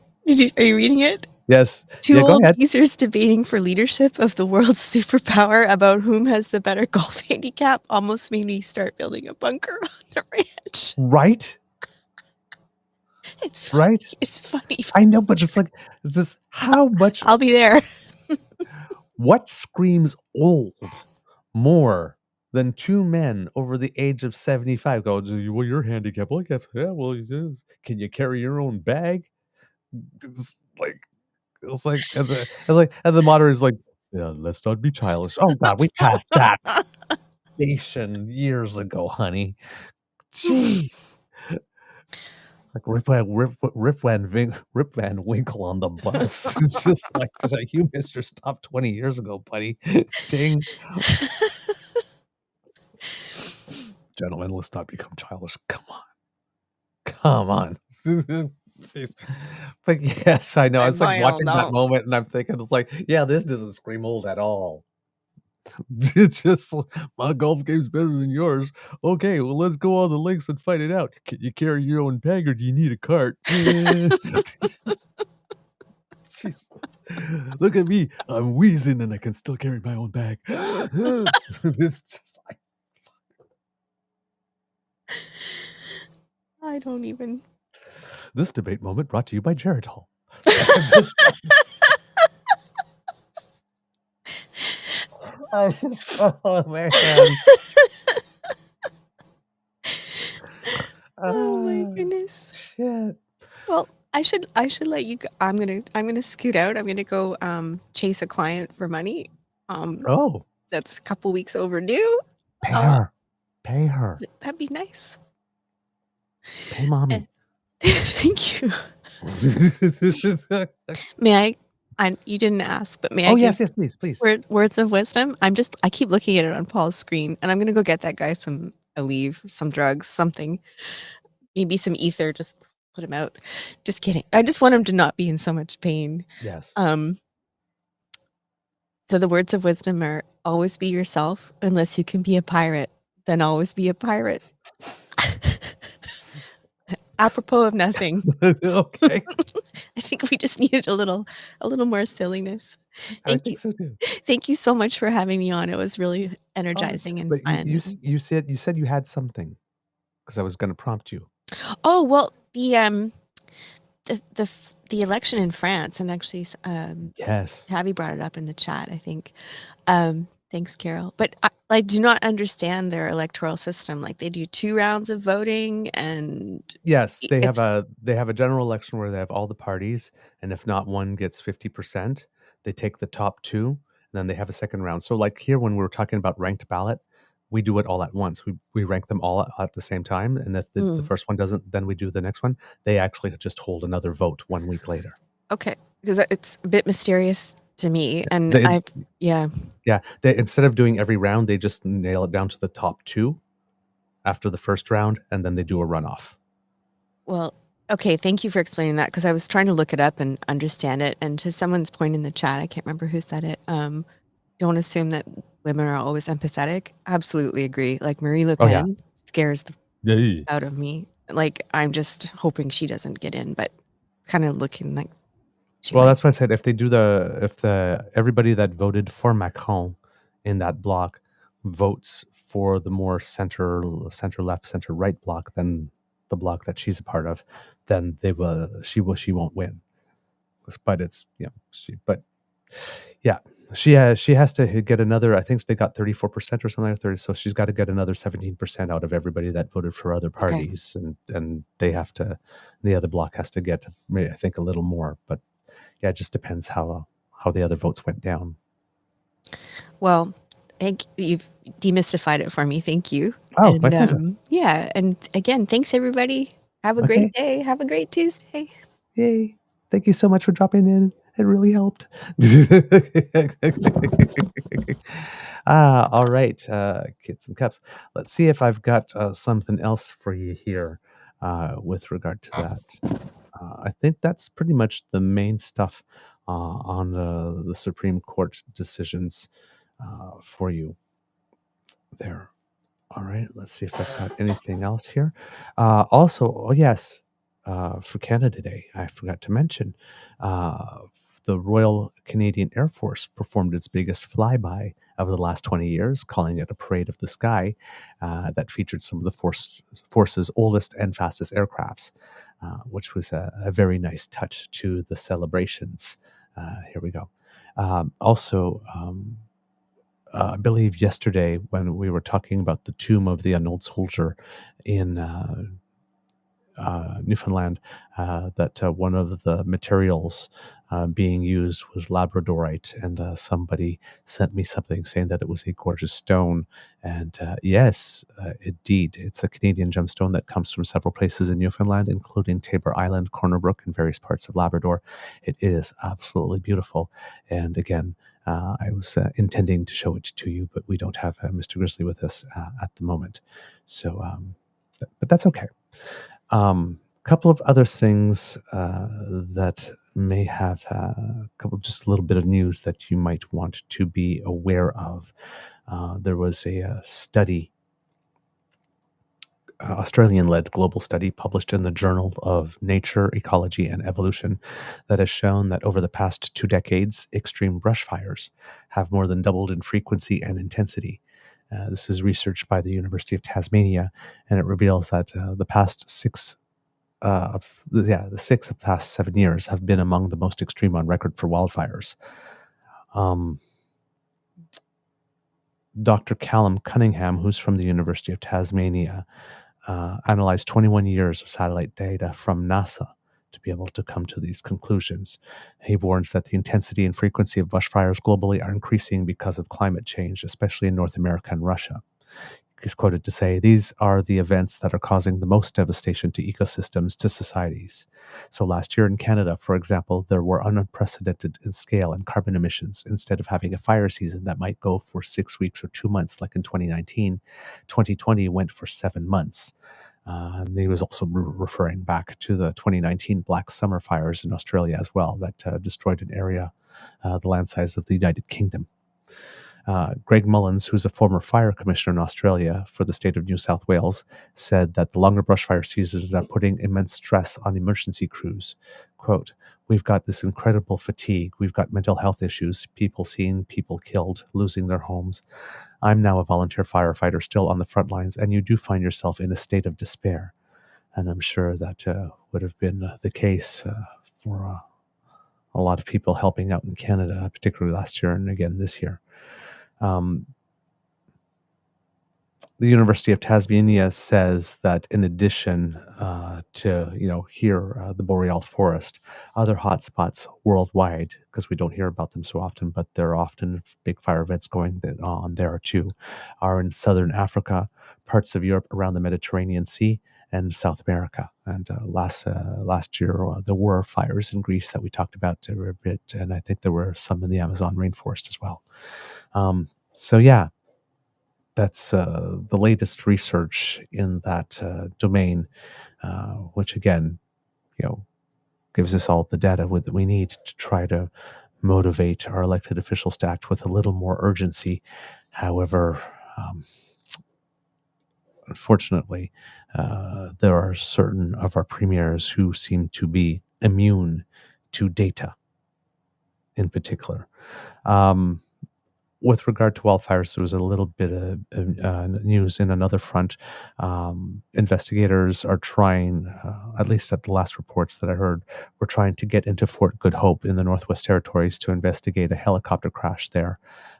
are you reading it? Yes. Two go old ahead. geezers debating for leadership of the world's superpower about whom has the better golf handicap almost made me start building a bunker on the ranch. Right? It's funny. Right? It's funny. I know, but it's like, it's just how much. I'll be there. What screams old more than two men over the age of 75 go, well, you're handicapped. Well, yeah, well, it is. Can you carry your own bag? It's like, and the moderator's like, yeah, let's not be childish. Oh God, we passed that station years ago, honey. Gee. Like Rip Van Winkle on the bus. It's just like, you missed your stop 20 years ago, buddy. Ding. Gentlemen, let's not become childish. Come on. Jeez. But yes, I know. I was like watching that moment, and I'm thinking, it's like, yeah, this doesn't scream old at all. It's just, my golf game's better than yours. Okay, well, let's go on the links and fight it out. Can you carry your own bag, or do you need a cart? Jeez. Look at me. I'm wheezing, and I can still carry my own bag. It's just like, I don't even. This debate moment brought to you by Geritol. Oh man. Oh my goodness. Shit. Well, I should let you go. I'm gonna scoot out. I'm gonna go chase a client for money. Oh, That's a couple weeks overdue. Pay her. That'd be nice. Pay mommy. Thank you. May I? You didn't ask, but may I? Oh yes, please. Words of wisdom. I keep looking at it on Paul's screen, and I'm gonna go get that guy some Aleve, some drugs, something, maybe some ether. Just put him out. Just kidding. I just want him to not be in so much pain. Yes. So the words of wisdom are: always be yourself. Unless you can be a pirate, then always be a pirate. Apropos of nothing. Okay. I think we just needed a little more silliness. I think so too. Thank you so much for having me on. It was really energizing and fun. You said you had something, because I was going to prompt you. Oh well, the election in France, and actually, Yes, Tabby brought it up in the chat, I think. Thanks, Carol. But I do not understand their electoral system. Like, they do 2 rounds of voting, and yes, they have a general election where they have all the parties, and if not one gets 50%, they take the top 2, and then they have a second round. So like here, when we were talking about ranked ballot, we do it all at once. We rank them all at the same time, and if the first one doesn't, then we do the next one. They actually just hold another vote 1 week later. Okay, because it's a bit mysterious to me, and They, instead of doing every round, they just nail it down to the top 2 after the first round, and then they do a runoff. Well, okay, thank you for explaining that, because I was trying to look it up and understand it. And to someone's point in the chat, I can't remember who said it, don't assume that women are always empathetic. Absolutely agree. Like, Marie Le Pen scares the out of me. Like, I'm just hoping she doesn't get in, but kind of looking like that's why I said, if everybody that voted for Macron in that block votes for the more center left, center right block than the block that she's a part of, then she won't win. But it's she has to get another. I think they got 34% or something like 30. So she's got to get another 17% out of everybody that voted for other parties, and they have to. The other block has to get, I think, a little more, but. Yeah, it just depends how the other votes went down. Well, you've demystified it for me. Thank you. Oh, my pleasure. Yeah, and again, thanks everybody. Have a great day. Have a great Tuesday. Yay! Thank you so much for dropping in. It really helped. All right, kids and cups. Let's see if I've got something else for you here with regard to that. I think that's pretty much the main stuff on the Supreme Court decisions for you there. All right, let's see if I've got anything else here. Also, for Canada Day, I forgot to mention the Royal Canadian Air Force performed its biggest flyby of the last 20 years, calling it a parade of the sky that featured some of the force's oldest and fastest aircrafts, which was a very nice touch to the celebrations. Here we go. Also, I believe yesterday when we were talking about the tomb of the unknown soldier in Newfoundland, that one of the materials being used was labradorite, and somebody sent me something saying that it was a gorgeous stone. And yes, indeed, it's a Canadian gemstone that comes from several places in Newfoundland, including Tabor Island, Corner Brook, and various parts of Labrador. It is absolutely beautiful. And again, I was intending to show it to you, but we don't have Mr. Grizzly with us at the moment. So, but that's okay. Couple of other things that may have just a little bit of news that you might want to be aware of. There was a study, Australian-led global study published in the Journal of Nature, Ecology, and Evolution that has shown that over the past 2 decades, extreme brush fires have more than doubled in frequency and intensity. This is research by the University of Tasmania, and it reveals that the past 6 the 6 of the past 7 years have been among the most extreme on record for wildfires. Dr. Callum Cunningham, who's from the University of Tasmania, analyzed 21 years of satellite data from NASA to be able to come to these conclusions. He warns that the intensity and frequency of bushfires globally are increasing because of climate change, especially in North America and Russia. He's quoted to say, "These are the events that are causing the most devastation to ecosystems, to societies." So last year in Canada, for example, there were unprecedented in scale and carbon emissions. Instead of having a fire season that might go for 6 weeks or 2 months, like in 2019, 2020 went for 7 months. And he was also referring back to the 2019 Black Summer fires in Australia as well that destroyed an area the land size of the United Kingdom. Greg Mullins, who's a former fire commissioner in Australia for the state of New South Wales, said that the longer brushfire seasons are putting immense stress on emergency crews. Quote, "We've got this incredible fatigue. We've got mental health issues, people seeing people killed, losing their homes. I'm now a volunteer firefighter still on the front lines, and you do find yourself in a state of despair." And I'm sure that would have been the case for a lot of people helping out in Canada, particularly last year and again this year. The University of Tasmania says that in addition to here the boreal forest, other hotspots worldwide, because we don't hear about them so often, but there are often big fire events going on there too, are in southern Africa, parts of Europe around the Mediterranean Sea, and South America. And last year there were fires in Greece that we talked about a bit, and I think there were some in the Amazon rainforest as well. So yeah, that's the latest research in that domain, which again, gives us all the data that we need to try to motivate our elected officials to act with a little more urgency. However, unfortunately, there are certain of our premiers who seem to be immune to data in particular. With regard to wildfires, there was a little bit of news in another front. Investigators are trying, at least at the last reports that I heard, were trying to get into Fort Good Hope in the Northwest Territories to investigate a helicopter crash there.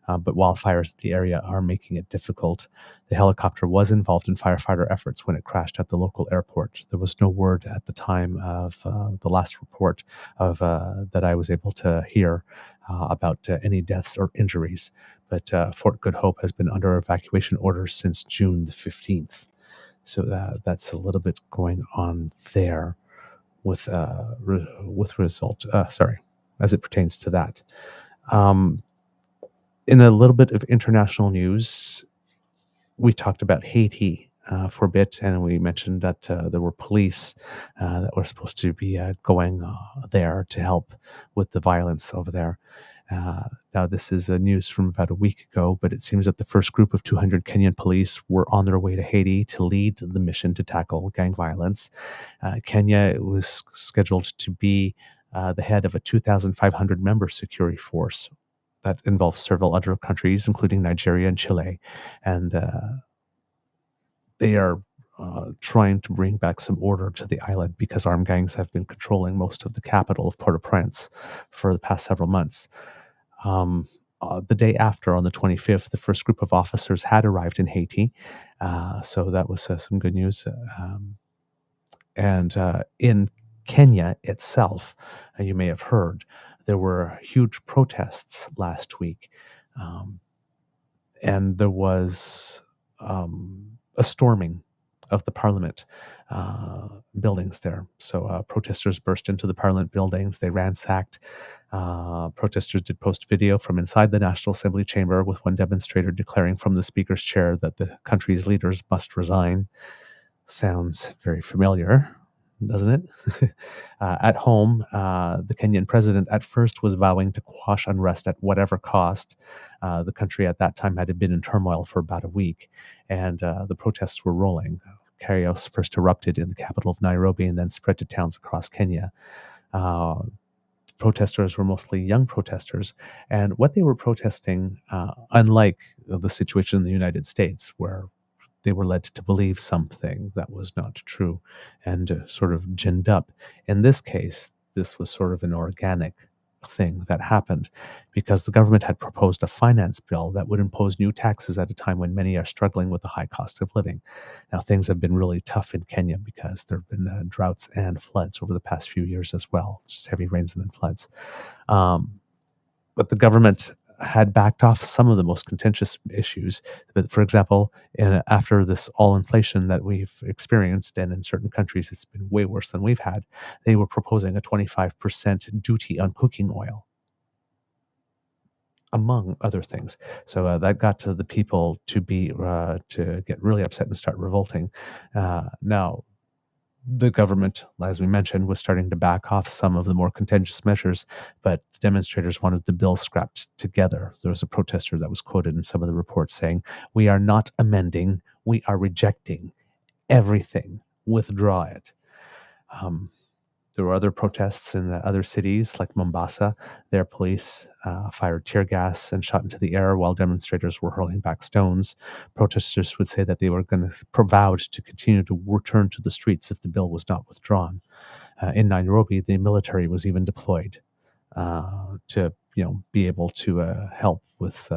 But wildfires in the area are making it difficult. The helicopter was involved in firefighter efforts when it crashed at the local airport. There was no word at the time of the last report of that I was able to hear about any deaths or injuries. But Fort Good Hope has been under evacuation orders since June the 15th. So that's a little bit going on there with result. As it pertains to that. In a little bit of international news, we talked about Haiti for a bit, and we mentioned that there were police that were supposed to be going there to help with the violence over there. Now, this is news from about a week ago, but it seems that the first group of 200 Kenyan police were on their way to Haiti to lead the mission to tackle gang violence. Kenya was scheduled to be the head of a 2,500 member security force that involves several other countries, including Nigeria and Chile. And they are trying to bring back some order to the island because armed gangs have been controlling most of the capital of Port-au-Prince for the past several months. the day after, on the 25th, the first group of officers had arrived in Haiti. So that was some good news. And in Kenya itself, you may have heard, there were huge protests last week. And there was a storming of the parliament buildings there. So protesters burst into the parliament buildings. They ransacked. Protesters did post video from inside the National Assembly chamber, with one demonstrator declaring from the speaker's chair that the country's leaders must resign. Sounds very familiar, doesn't it? At home, the Kenyan president at first was vowing to quash unrest at whatever cost. The country at that time had been in turmoil for about a week, and the protests were rolling. Chaos first erupted in the capital of Nairobi and then spread to towns across Kenya. Protesters were mostly young protesters, and what they were protesting, unlike the situation in the United States, where they were led to believe something that was not true and sort of ginned up. In this case, this was sort of an organic thing that happened because the government had proposed a finance bill that would impose new taxes at a time when many are struggling with the high cost of living. Now, things have been really tough in Kenya because there have been droughts and floods over the past few years as well, just heavy rains and then floods. But the government had backed off some of the most contentious issues. But for example, after this all inflation that we've experienced, and in certain countries it's been way worse than we've had, they were proposing a 25% duty on cooking oil, among other things. So that got to the people to get really upset and start revolting. Now, the government, as we mentioned, was starting to back off some of the more contentious measures, but demonstrators wanted the bill scrapped together. There was a protester that was quoted in some of the reports saying, "We are not amending, we are rejecting everything. Withdraw it." There were other protests in other cities like Mombasa. Their police fired tear gas and shot into the air while demonstrators were hurling back stones. Protesters would say that they were going to vowed to continue to return to the streets if the bill was not withdrawn. In Nairobi, the military was even deployed to be able to help with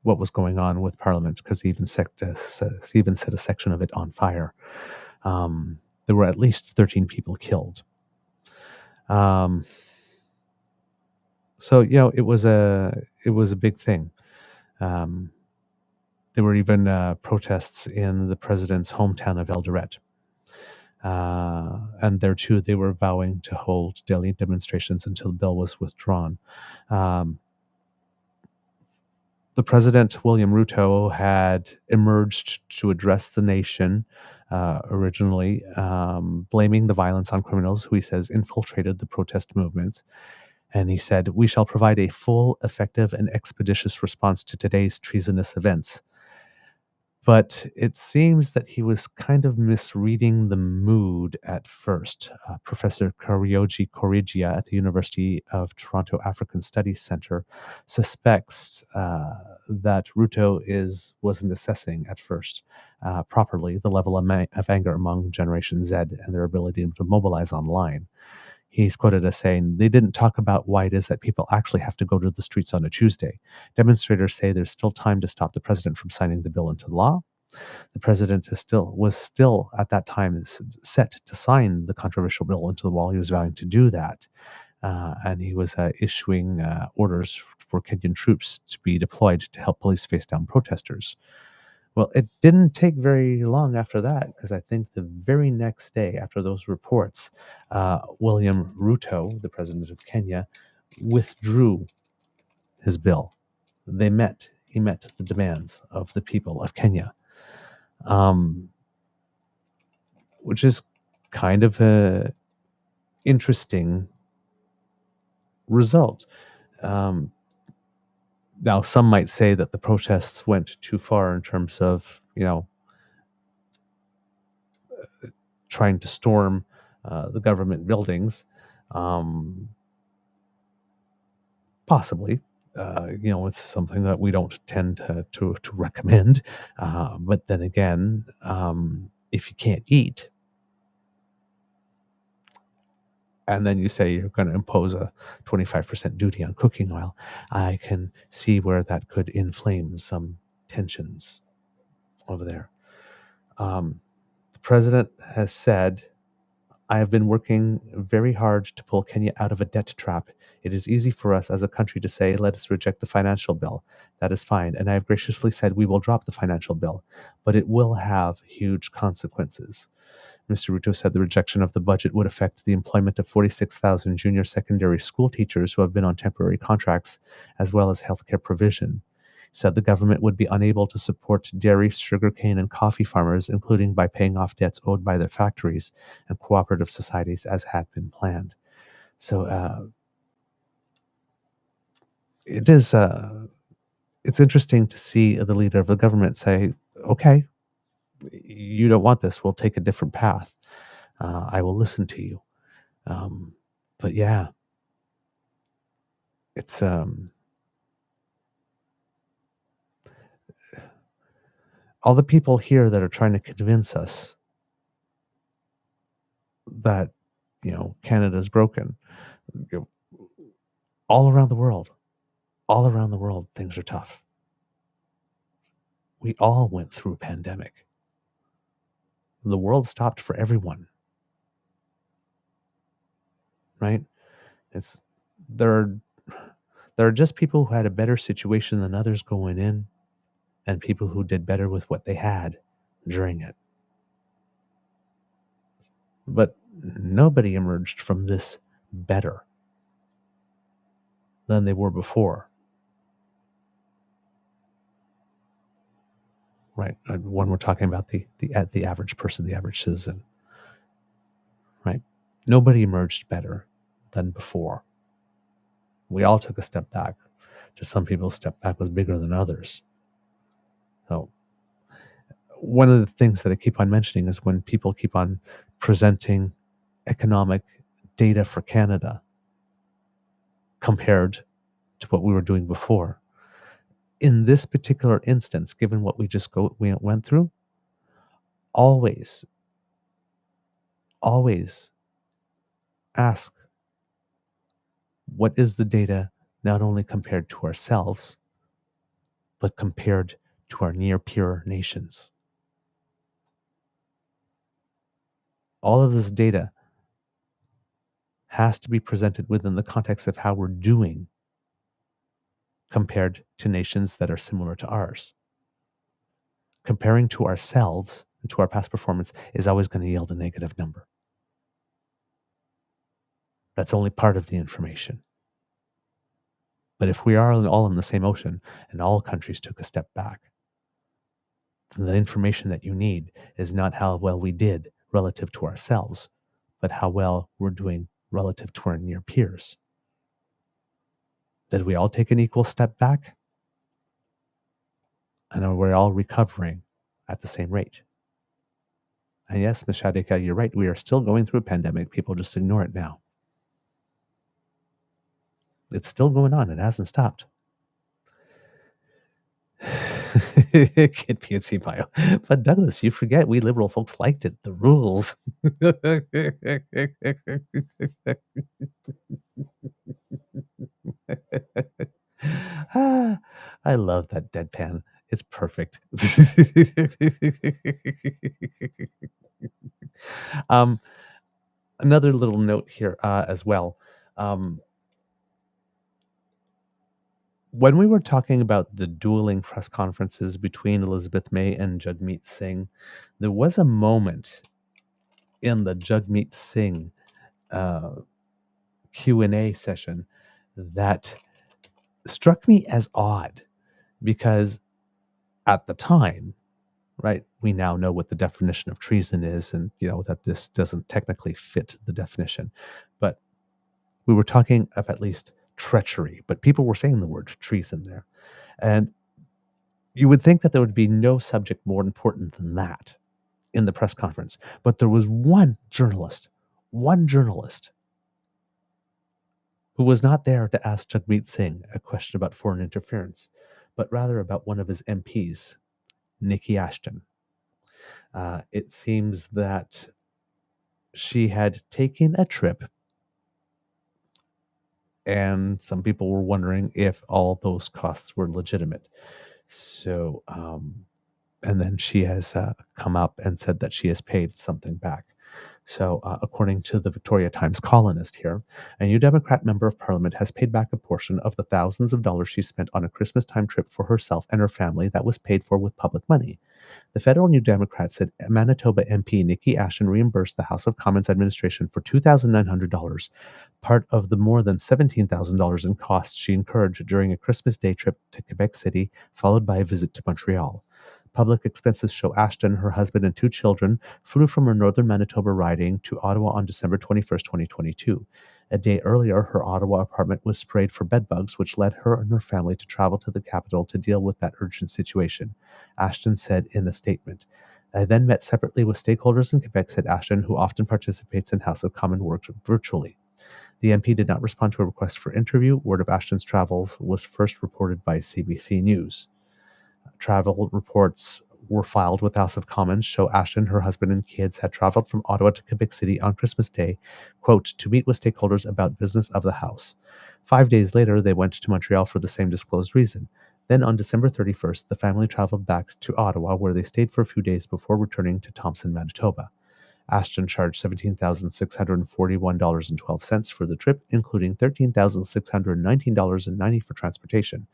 what was going on with Parliament, because he even set a section of it on fire. There were at least 13 people killed. So it was a big thing. There were even protests in the president's hometown of Eldoret. And there too, they were vowing to hold daily demonstrations until the bill was withdrawn. The president, William Ruto, had emerged to address the nation originally, blaming the violence on criminals who he says infiltrated the protest movements. And he said, "We shall provide a full, effective, and expeditious response to today's treasonous events." But it seems that he was kind of misreading the mood at first. Professor Karyoji Korigia at the University of Toronto African Studies Center suspects that Ruto wasn't assessing at first properly the level of anger among Generation Z and their ability to mobilize online. He's quoted as saying, "They didn't talk about why it is that people actually have to go to the streets on a Tuesday. Demonstrators say there's still time to stop the president from signing the bill into law. The president was still at that time set to sign the controversial bill into the law. He was vowing to do that. And he was issuing orders for Kenyan troops to be deployed to help police face down protesters." Well, it didn't take very long after that, because I think the very next day after those reports, William Ruto, the president of Kenya, withdrew his bill. He met the demands of the people of Kenya, which is kind of a interesting result. Now, some might say that the protests went too far in terms of, trying to storm the government buildings. Possibly. It's something that we don't tend to recommend. But then again, if you can't eat, and then you say you're going to impose a 25% duty on cooking oil, I can see where that could inflame some tensions over there. The president has said, I have been working very hard to pull Kenya out of a debt trap. It is easy for us as a country to say, let us reject the financial bill. That is fine. And I have graciously said we will drop the financial bill, but it will have huge consequences. Mr. Ruto said the rejection of the budget would affect the employment of 46,000 junior secondary school teachers who have been on temporary contracts, as well as healthcare provision. He said the government would be unable to support dairy, sugarcane, and coffee farmers, including by paying off debts owed by their factories and cooperative societies as had been planned. So it's interesting to see the leader of the government say, okay, you don't want this, we'll take a different path. I will listen to you. But yeah, it's all the people here that are trying to convince us that, Canada's broken. All around the world, things are tough. We all went through a pandemic. The world stopped for everyone. Right? There are just people who had a better situation than others going in, and people who did better with what they had during it. But nobody emerged from this better than they were before. Right? When we're talking about the average person, the average citizen. Right? Nobody emerged better than before. We all took a step back. Just some people's step back was bigger than others. So one of the things that I keep on mentioning is when people keep on presenting economic data for Canada compared to what we were doing before. In this particular instance, given what we went through, always ask, what is the data not only compared to ourselves, but compared to our near peer nations? All of this data has to be presented within the context of how we're doing compared to nations that are similar to ours. Comparing to ourselves and to our past performance is always going to yield a negative number. That's only part of the information. But if we are all in the same ocean and all countries took a step back, then the information that you need is not how well we did relative to ourselves, but how well we're doing relative to our near peers. Did we all take an equal step back? And are we all recovering at the same rate? And yes, Ms. Shadika, you're right. We are still going through a pandemic. People just ignore it now. It's still going on. It hasn't stopped. Kid PNC bio. But Douglas, you forget we liberal folks liked it. The rules. I love that deadpan. It's perfect. Another little note here as well. When we were talking about the dueling press conferences between Elizabeth May and Jagmeet Singh, there was a moment in the Jagmeet Singh Q&A session that struck me as odd, because at the time, right, we now know what the definition of treason is, and that this doesn't technically fit the definition, but we were talking of at least treachery, but people were saying the word treason there. And you would think that there would be no subject more important than that in the press conference. But there was one journalist who was not there to ask Jagmeet Singh a question about foreign interference, but rather about one of his MPs, Nikki Ashton. It seems that she had taken a trip And some people were wondering if all those costs were legitimate. So, and then she has come up and said that she has paid something back. So, according to the Victoria Times columnist here, a New Democrat member of parliament has paid back a portion of the thousands of dollars she spent on a Christmas time trip for herself and her family that was paid for with public money. The federal New Democrat said Manitoba MP Nikki Ashton reimbursed the House of Commons administration for $2,900, part of the more than $17,000 in costs she incurred during a Christmas Day trip to Quebec City, followed by a visit to Montreal. Public expenses show Ashton, her husband, and 2 children flew from her northern Manitoba riding to Ottawa on December 21st, 2022. A day earlier, her Ottawa apartment was sprayed for bedbugs, which led her and her family to travel to the capital to deal with that urgent situation. Ashton said in a statement. I then met separately with stakeholders in Quebec, said Ashton, who often participates in House of Commons work virtually. The MP did not respond to a request for interview. Word of Ashton's travels was first reported by CBC News. Travel reports were filed with the House of Commons show Ashton, her husband, and kids had traveled from Ottawa to Quebec City on Christmas Day, quote, to meet with stakeholders about business of the House. 5 days later, they went to Montreal for the same disclosed reason. Then on December 31st, the family traveled back to Ottawa, where they stayed for a few days before returning to Thompson, Manitoba. Ashton charged $17,641.12 for the trip, including $13,619.90 for transportation,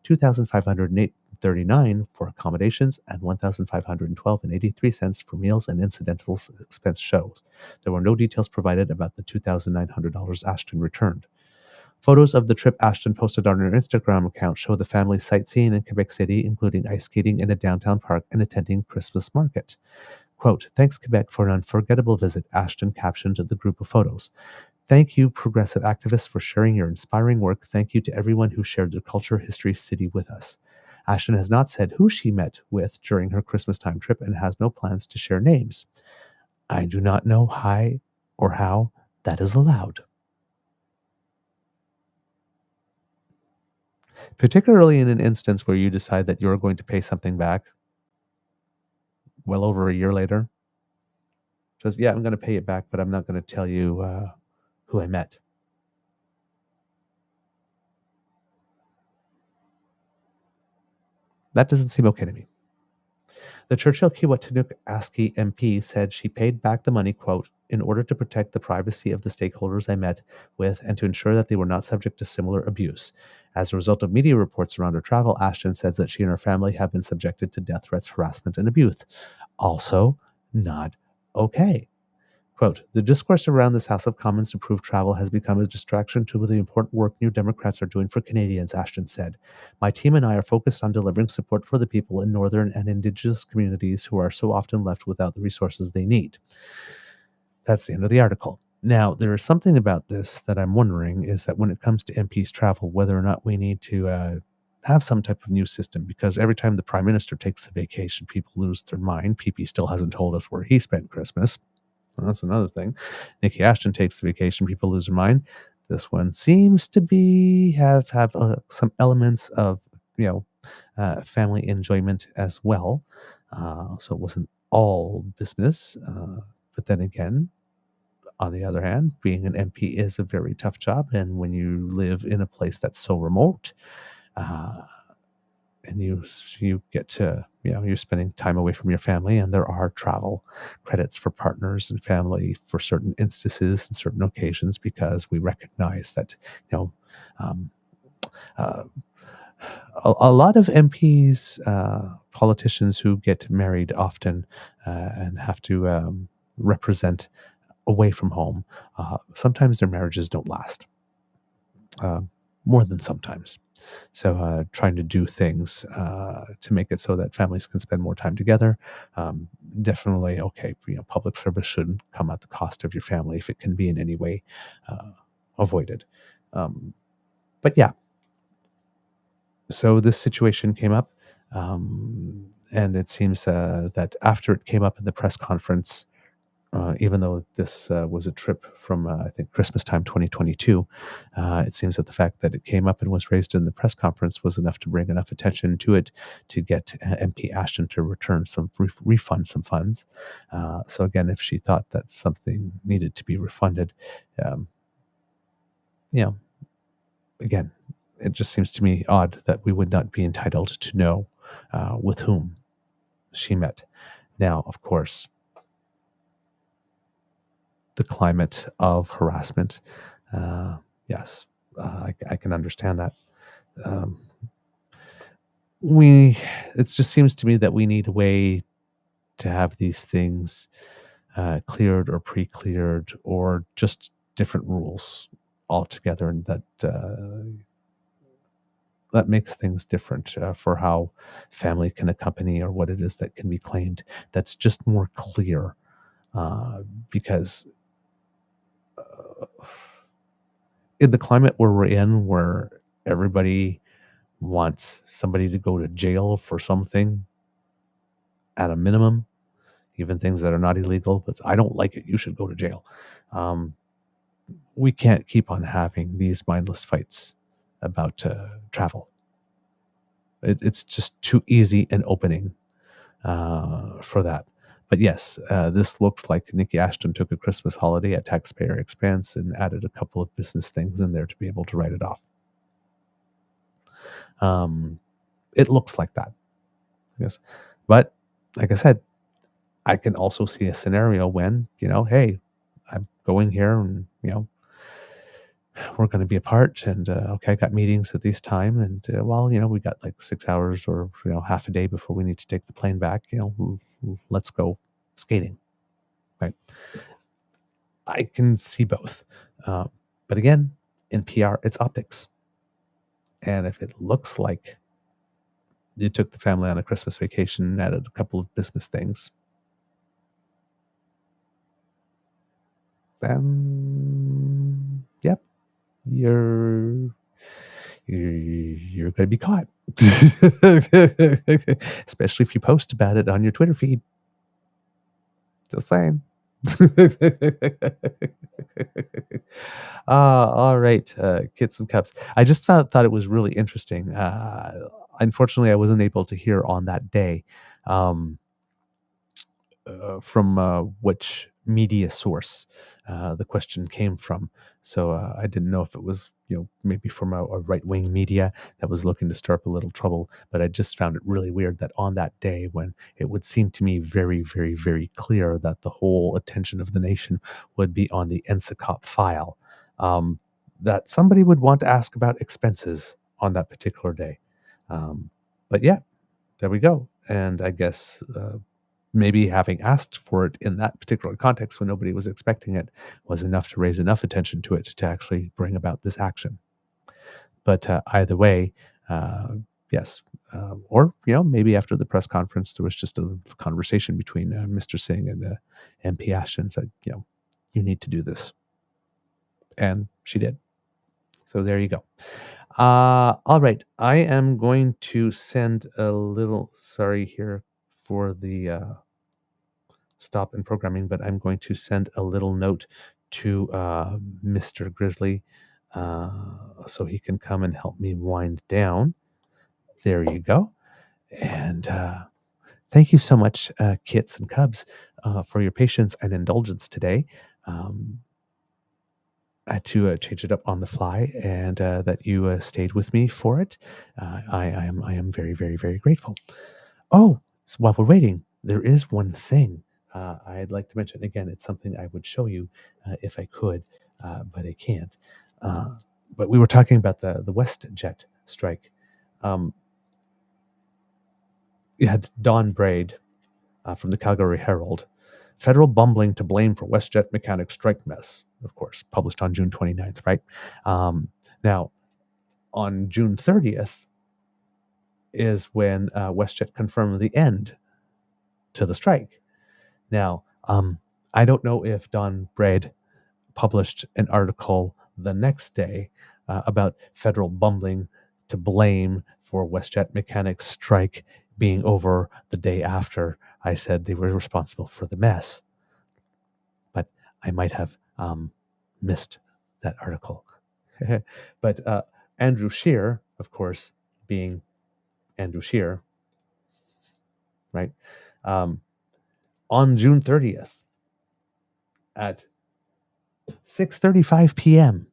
$2,508.39 for accommodations, and $1,512.83 for meals and incidentals expense shows. There were no details provided about the $2,900 Ashton returned. Photos of the trip Ashton posted on her Instagram account show the family sightseeing in Quebec City, including ice skating in a downtown park and attending Christmas market. Quote, thanks Quebec for an unforgettable visit, Ashton captioned the group of photos. Thank you, progressive activists, for sharing your inspiring work. Thank you to everyone who shared their culture, history, city with us. Ashton has not said who she met with during her Christmas time trip and has no plans to share names. I do not know why or how that is allowed. Particularly in an instance where you decide that you're going to pay something back well over a year later. Says, yeah, I'm going to pay it back, but I'm not going to tell you who I met. That doesn't seem okay to me. The Churchill-Kiwatinuk ASCII MP said she paid back the money, quote, in order to protect the privacy of the stakeholders I met with and to ensure that they were not subject to similar abuse. As a result of media reports around her travel, Ashton said that she and her family have been subjected to death threats, harassment, and abuse. Also, not okay. Quote, the discourse around this House of Commons approved travel has become a distraction to the important work New Democrats are doing for Canadians, Ashton said. My team and I are focused on delivering support for the people in Northern and Indigenous communities who are so often left without the resources they need. That's the end of the article. Now, there is something about this that I'm wondering is that when it comes to MPs travel, whether or not we need to have some type of new system, because every time the Prime Minister takes a vacation, people lose their mind. PP still hasn't told us where he spent Christmas. That's another thing. Nikki Ashton takes a vacation, people lose their mind. This one seems to be have some elements of family enjoyment as well. So it wasn't all business. But then again, on the other hand, being an MP is a very tough job, and when you live in a place that's so remote, and you get to, you're spending time away from your family, and there are travel credits for partners and family for certain instances and certain occasions, because we recognize that, a lot of MPs, politicians who get married often and have to represent away from home, sometimes their marriages don't last. More than sometimes. So trying to do things to make it so that families can spend more time together. Definitely, okay, public service shouldn't come at the cost of your family if it can be in any way avoided. But yeah, so this situation came up, and it seems that after it came up in the press conference, even though this was a trip from, I think, Christmas time 2022, it seems that the fact that it came up and was raised in the press conference was enough to bring enough attention to it to get MP Ashton to return refund some funds. So again, if she thought that something needed to be refunded, again, it just seems to me odd that we would not be entitled to know with whom she met. Now, of course, the climate of harassment, yes, I can understand that. It just seems to me that we need a way to have these things cleared or pre-cleared, or just different rules altogether, and that makes things different for how family can accompany, or what it is that can be claimed. That's just more clear, because in the climate where we're in, where everybody wants somebody to go to jail for something at a minimum, even things that are not illegal, but I don't like it, you should go to jail. We can't keep on having these mindless fights about travel. It's just too easy an opening for that. But yes, this looks like Nikki Ashton took a Christmas holiday at taxpayer expense and added a couple of business things in there to be able to write it off. It looks like that. Yes. But like I said, I can also see a scenario when, hey, I'm going here and, we're going to be apart, and okay, I got meetings at this time, and we got like 6 hours or half a day before we need to take the plane back. Let's go skating, right? I can see both, but again, in PR, it's optics, and if it looks like you took the family on a Christmas vacation and added a couple of business things, then yep, you're going to be caught. Especially if you post about it on your Twitter feed. Just saying. All right, kits and cups. I just thought it was really interesting. Unfortunately, I wasn't able to hear on that day from which media source the question came from. So I didn't know if it was, maybe from a right-wing media that was looking to stir up a little trouble. But I just found it really weird that on that day, when it would seem to me very, very, very clear that the whole attention of the nation would be on the NSCOP file, that somebody would want to ask about expenses on that particular day. But yeah, there we go. And I guess maybe having asked for it in that particular context when nobody was expecting it was enough to raise enough attention to it to actually bring about this action. But either way, yes. Or, maybe after the press conference, there was just a conversation between Mr. Singh and MP Ashton, said, you need to do this. And she did. So there you go. All right. I am going to send a little, sorry here for the stop in programming, but I'm going to send a little note to Mr. Grizzly so he can come and help me wind down. There you go. And thank you so much, Kits and Cubs, for your patience and indulgence today. I had to change it up on the fly, and that you stayed with me for it. I am very, very, very grateful. Oh, so while we're waiting, there is one thing I'd like to mention. Again, it's something I would show you if I could, but I can't. But we were talking about the WestJet strike. You had Don Braid from the Calgary Herald. Federal bumbling to blame for WestJet mechanic strike mess. Of course, published on June 29th, right? Now, on June 30th is when WestJet confirmed the end to the strike. Now, I don't know if Don Braid published an article the next day about federal bumbling to blame for WestJet mechanics strike being over the day after I said they were responsible for the mess. But I might have missed that article. But Andrew Scheer, of course, being Andrew Scheer, right? On June 30th at 6:35 p.m.,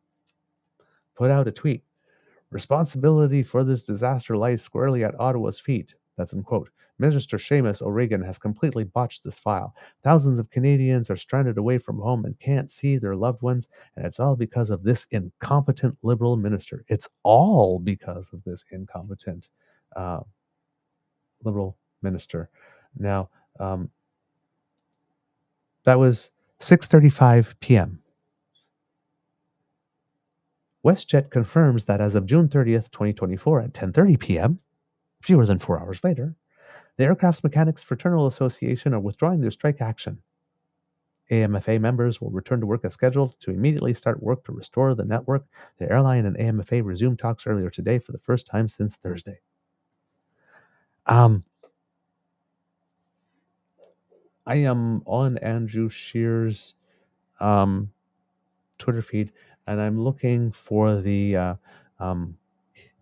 put out a tweet Responsibility for this disaster lies squarely at Ottawa's feet. That's in quote. Minister Seamus O'Regan has completely botched this file. Thousands of Canadians are stranded away from home and can't see their loved ones, and it's all because of this incompetent Liberal minister. It's all because of this incompetent Liberal minister. Now, that was 6:35 p.m. WestJet confirms that as of June 30th, 2024 at 10:30 p.m., fewer than 4 hours later, the Aircraft Mechanics Fraternal Association are withdrawing their strike action. AMFA members will return to work as scheduled to immediately start work to restore the network. The airline and AMFA resumed talks earlier today for the first time since Thursday. I am on Andrew Scheer's Twitter feed, and I'm looking for the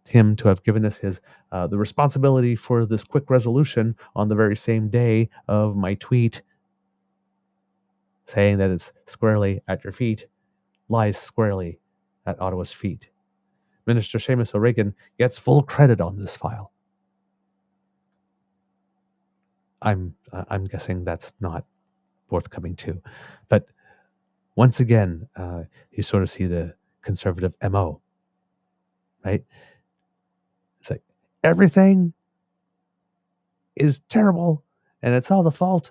him to have given us his the responsibility for this quick resolution on the very same day of my tweet saying that it's squarely at your feet, lies squarely at Ottawa's feet. Minister Seamus O'Regan gets full credit on this file. I'm guessing that's not forthcoming too, but once again, you sort of see the conservative MO, right? It's like everything is terrible, and it's all the fault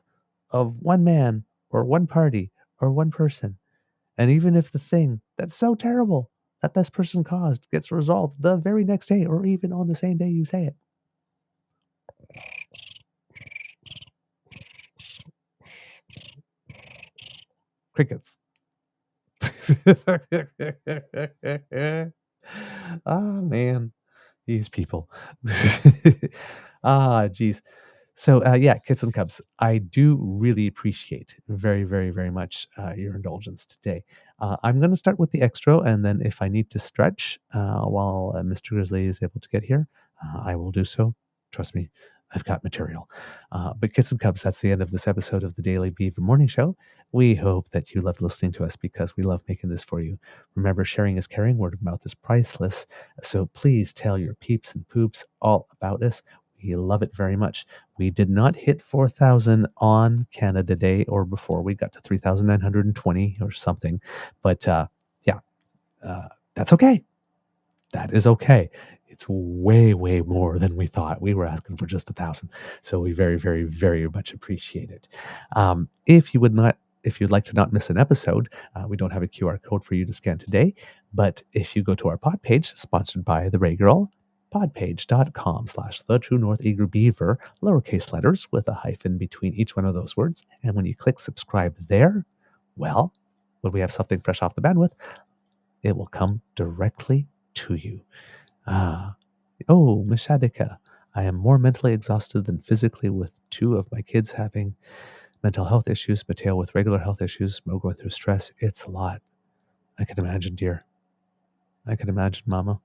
of one man or one party or one person. And even if the thing that's so terrible that this person caused gets resolved the very next day or even on the same day you say it. Crickets. Man, these people. Geez. So, yeah, Kits and Cubs, I do really appreciate very, very, very much your indulgence today. I'm going to start with the extra, and then if I need to stretch while Mr. Grizzly is able to get here, I will do so. Trust me, I've got material. But Kits and Cubs, that's the end of this episode of the Daily Beaver Morning Show. We hope that you loved listening to us because we love making this for you. Remember, sharing is caring. Word of mouth is priceless. So please tell your peeps and poops all about us. We love it very much. We did not hit 4,000 on Canada Day or before. We got to 3,920 or something. But that's okay. That is okay. It's way, way more than we thought. We were asking for just 1,000. So we very, very, very much appreciate it. If you'd like to not miss an episode, we don't have a QR code for you to scan today. But if you go to our pod page, sponsored by The Ray Girl, podpage.com/The True North Eager Beaver, lowercase letters with a hyphen between each one of those words. And when you click subscribe there, well, when we have something fresh off the bandwidth, it will come directly to you. Mishadika, I am more mentally exhausted than physically with 2 of my kids having mental health issues, Mateo with regular health issues, Mo going through stress. It's a lot. I can imagine, dear. I can imagine, Mama.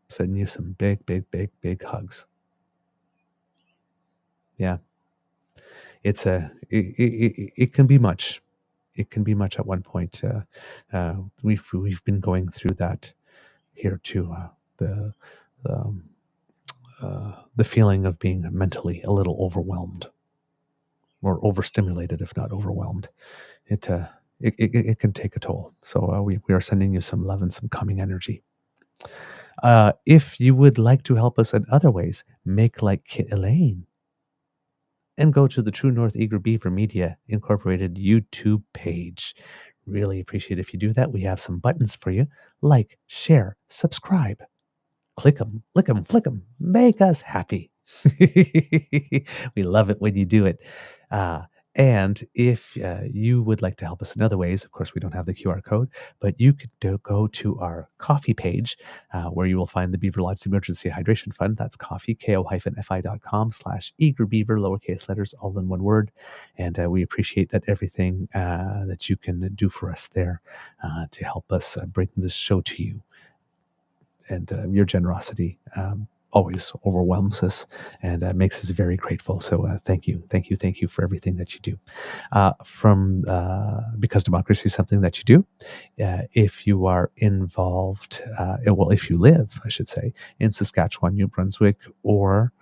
Sending you some big, big, big, big hugs. Yeah. It's it can be much. It can be much at one point. We've been going through that here too. The feeling of being mentally a little overwhelmed or overstimulated, if not overwhelmed. It can take a toll. So we are sending you some love and some calming energy. If you would like to help us in other ways, make like Kit Elaine and go to the True North Eager Beaver Media Incorporated YouTube page. Really appreciate if you do that. We have some buttons for you. Like, share, subscribe. Click them, lick them, flick them. Make us happy. We love it when you do it. And if you would like to help us in other ways, of course, we don't have the QR code, but you could go to our coffee page where you will find the Beaver Lodge Emergency Hydration Fund. That's coffee, ko-fi.com/eagerbeaver, lowercase letters, all in one word. And we appreciate that everything that you can do for us there to help us bring this show to you. And your generosity always overwhelms us and makes us very grateful. So thank you for everything that you do. Because democracy is something that you do, if you are involved, if you live, I should say, in Saskatchewan, New Brunswick, or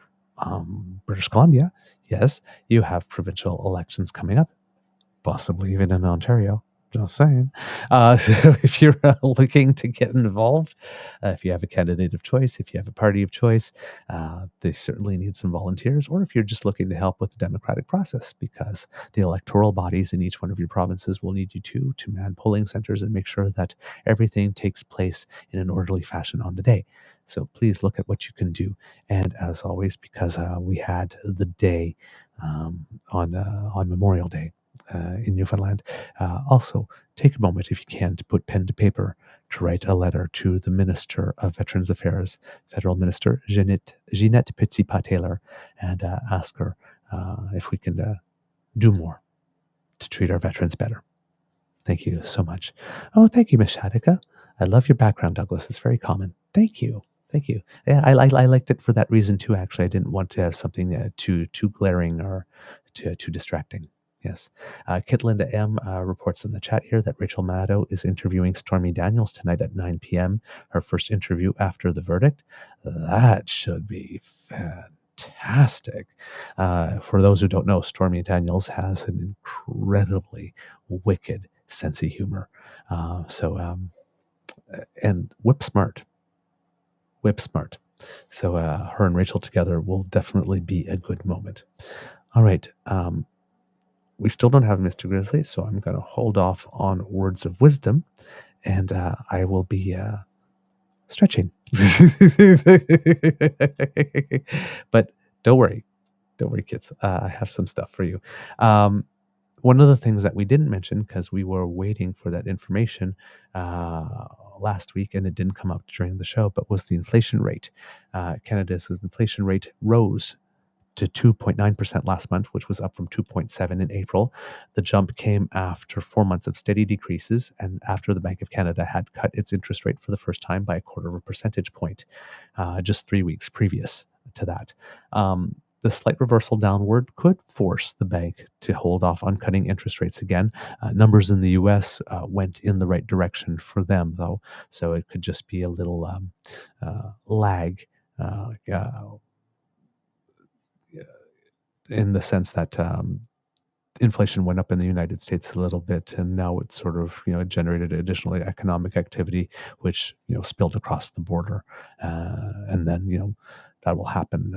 British Columbia, yes, you have provincial elections coming up, possibly even in Ontario. Just saying. So if you're looking to get involved, if you have a candidate of choice, if you have a party of choice, they certainly need some volunteers. Or if you're just looking to help with the democratic process, because the electoral bodies in each one of your provinces will need you to man polling centers and make sure that everything takes place in an orderly fashion on the day. So please look at what you can do. And as always, because we had the day on Memorial Day, in Newfoundland. Also, take a moment, if you can, to put pen to paper to write a letter to the Minister of Veterans Affairs, Federal Minister Ginette Pitsipa-Taylor, and ask her if we can do more to treat our veterans better. Thank you so much. Oh, thank you, Ms. Shadika. I love your background, Douglas. It's very common. Thank you. Thank you. Yeah, I liked it for that reason too. Actually, I didn't want to have something too glaring or too distracting. Yes. Kit Linda M. Reports in the chat here that Rachel Maddow is interviewing Stormy Daniels tonight at 9 p.m., her first interview after the verdict. That should be fantastic. For those who don't know, Stormy Daniels has an incredibly wicked sense of humor. And whip smart. So her and Rachel together will definitely be a good moment. All right. We still don't have Mr. Grizzly, so I'm going to hold off on words of wisdom, and I will be stretching. But don't worry, kids. I have some stuff for you. One of the things that we didn't mention, because we were waiting for that information last week, and it didn't come up during the show, but was the inflation rate. Canada's inflation rate rose to 2.9% last month, which was up from 2.7 in April. The jump came after 4 months of steady decreases and after the Bank of Canada had cut its interest rate for the first time by 0.25 percentage point, just 3 weeks previous to that. The slight reversal downward could force the bank to hold off on cutting interest rates again. Numbers in the U.S. Went in the right direction for them, though, so it could just be a little lag in the sense that inflation went up in the United States a little bit, and now it's sort of, generated additional economic activity, which, spilled across the border. And then, that will happen.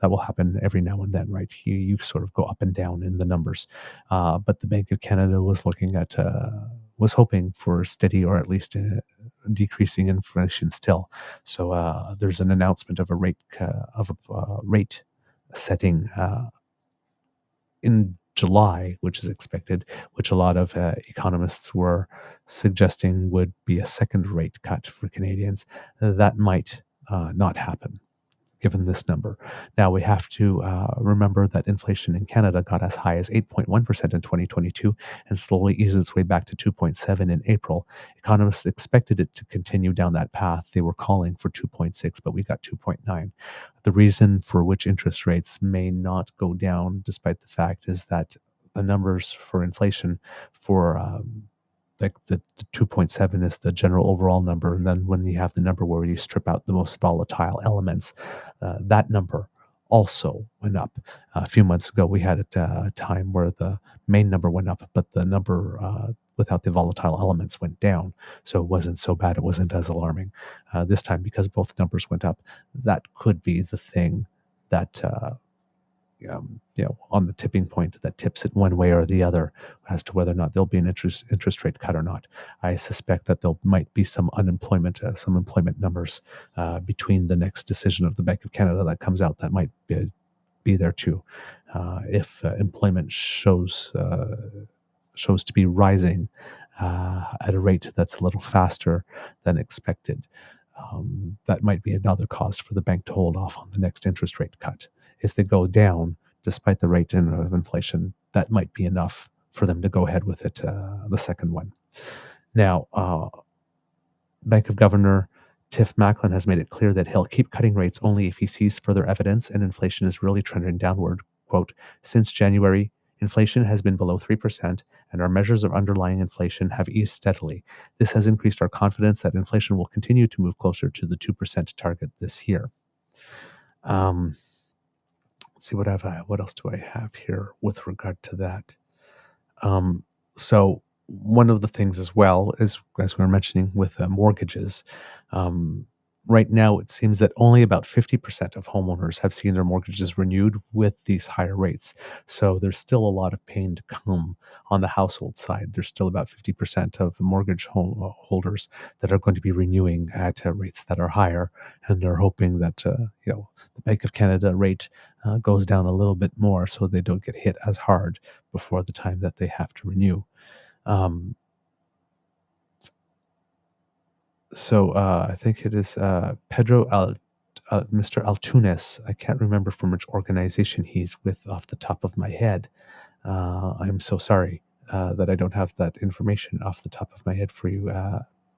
That will happen every now and then, right? You sort of go up and down in the numbers. But the Bank of Canada was was hoping for steady or at least decreasing inflation still. So there's an announcement of a rate setting in July, which is expected, which a lot of economists were suggesting would be a second rate cut for Canadians. That might not happen, given this number. Now, we have to remember that inflation in Canada got as high as 8.1% in 2022 and slowly eased its way back to 2.7 in April. Economists expected it to continue down that path. They were calling for 2.6, but we got 2.9. The reason for which interest rates may not go down, despite the fact, is that the numbers for inflation for the 2.7 is the general overall number. And then when you have the number where you strip out the most volatile elements, that number also went up. A few months ago, we had a time where the main number went up, but the number without the volatile elements went down. So it wasn't so bad. It wasn't as alarming. This time, because both numbers went up, that could be the thing that on the tipping point that tips it one way or the other as to whether or not there'll be an interest rate cut or not. I suspect that there might be some employment numbers between the next decision of the Bank of Canada that comes out that might be there too. If employment shows to be rising at a rate that's a little faster than expected, that might be another cause for the bank to hold off on the next interest rate cut. If they go down, despite the rate of inflation, that might be enough for them to go ahead with it, the second one. Now, Bank of Governor Tiff Macklin has made it clear that he'll keep cutting rates only if he sees further evidence and inflation is really trending downward. Quote, since January, inflation has been below 3%, and our measures of underlying inflation have eased steadily. This has increased our confidence that inflation will continue to move closer to the 2% target this year. Let's see, what else do I have here with regard to that? So one of the things as well is, as we were mentioning with mortgages, right now it seems that only about 50% of homeowners have seen their mortgages renewed with these higher rates. So there's still a lot of pain to come on the household side. There's still about 50% of mortgage holders that are going to be renewing at rates that are higher, and they're hoping that the Bank of Canada rate goes down a little bit more so they don't get hit as hard before the time that they have to renew. So I think it is Mr. Altunes. I can't remember from which organization he's with off the top of my head. I'm so sorry that I don't have that information off the top of my head for you.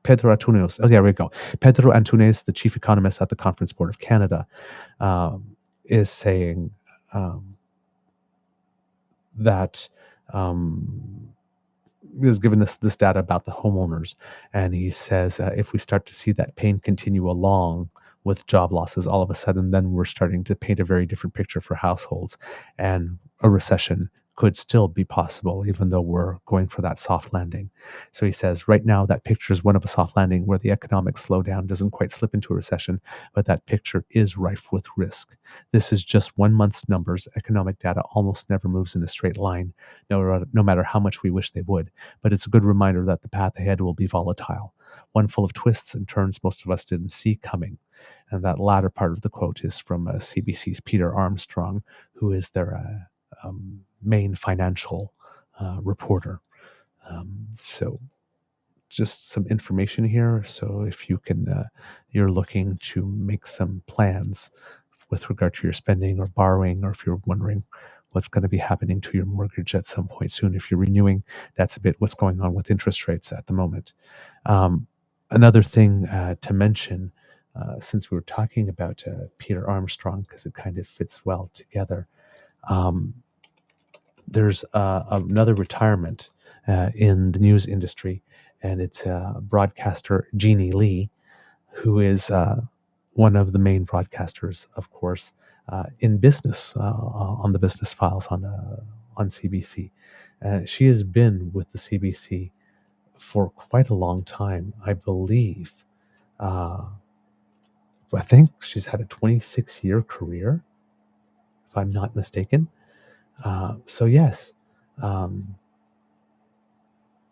Pedro Antunes. Oh, there we go. Pedro Antunes, the chief economist at the Conference Board of Canada, is saying that he has given us this data about the homeowners, and he says if we start to see that pain continue along with job losses, all of a sudden then we're starting to paint a very different picture for households, and a recession could still be possible even though we're going for that soft landing. So he says right now that picture is one of a soft landing where the economic slowdown doesn't quite slip into a recession, but that picture is rife with risk. This is just 1 month's numbers. Economic data almost never moves in a straight line, no matter how much we wish they would. But it's a good reminder that the path ahead will be volatile, one full of twists and turns most of us didn't see coming. And that latter part of the quote is from CBC's Peter Armstrong, who is their main financial reporter. So just some information here. So if you can, you're looking to make some plans with regard to your spending or borrowing, or if you're wondering what's going to be happening to your mortgage at some point soon, if you're renewing, that's a bit what's going on with interest rates at the moment. Another thing to mention, since we were talking about Peter Armstrong, because it kind of fits well together, there's another retirement in the news industry, and it's broadcaster Jeannie Lee, who is one of the main broadcasters, of course, in business, on the Business Files on CBC. She has been with the CBC for quite a long time, I believe. I think she's had a 26-year career, if I'm not mistaken. So yes,